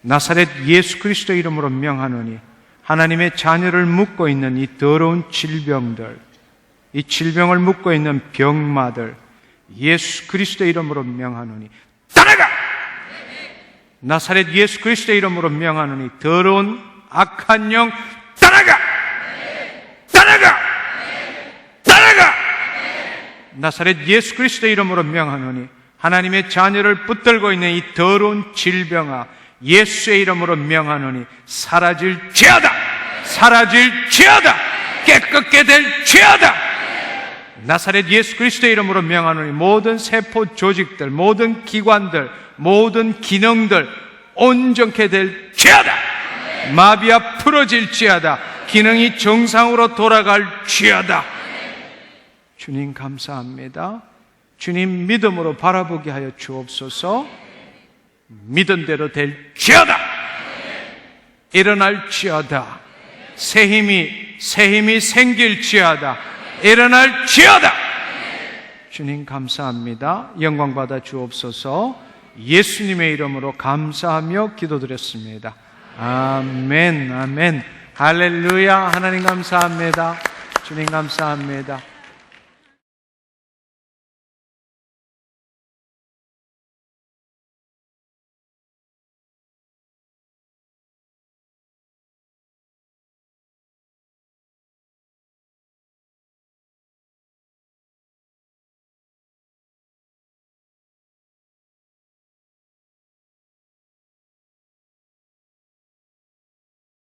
나사렛 예수 그리스도 이름으로 명하노니 하나님의 자녀를 묶고 있는 이 더러운 질병들, 이 질병을 묶고 있는 병마들 예수 그리스도 이름으로 명하노니 떠나가! 나사렛 예수 그리스도 이름으로 명하노니 더러운 악한 영 떠나가! 떠나가! 떠나가! 나사렛 예수 그리스도 이름으로 명하노니 하나님의 자녀를 붙들고 있는 이 더러운 질병아 예수의 이름으로 명하노니 사라질지어다! 사라질지어다! 깨끗게 될지어다! 나사렛 예수 그리스도의 이름으로 명하노니 모든 세포 조직들, 모든 기관들, 모든 기능들 온전케 될지어다! 마비가 풀어질지어다! 기능이 정상으로 돌아갈지어다! 주님 감사합니다. 주님 믿음으로 바라보게 하여 주옵소서. 믿은 대로 될지어다! 일어날지어다! 새 힘이 생길지어다! 일어날지어다! 주님 감사합니다. 영광 받아 주옵소서. 예수님의 이름으로 감사하며 기도드렸습니다. 아멘, 아멘. 할렐루야. 하나님 감사합니다. 주님 감사합니다.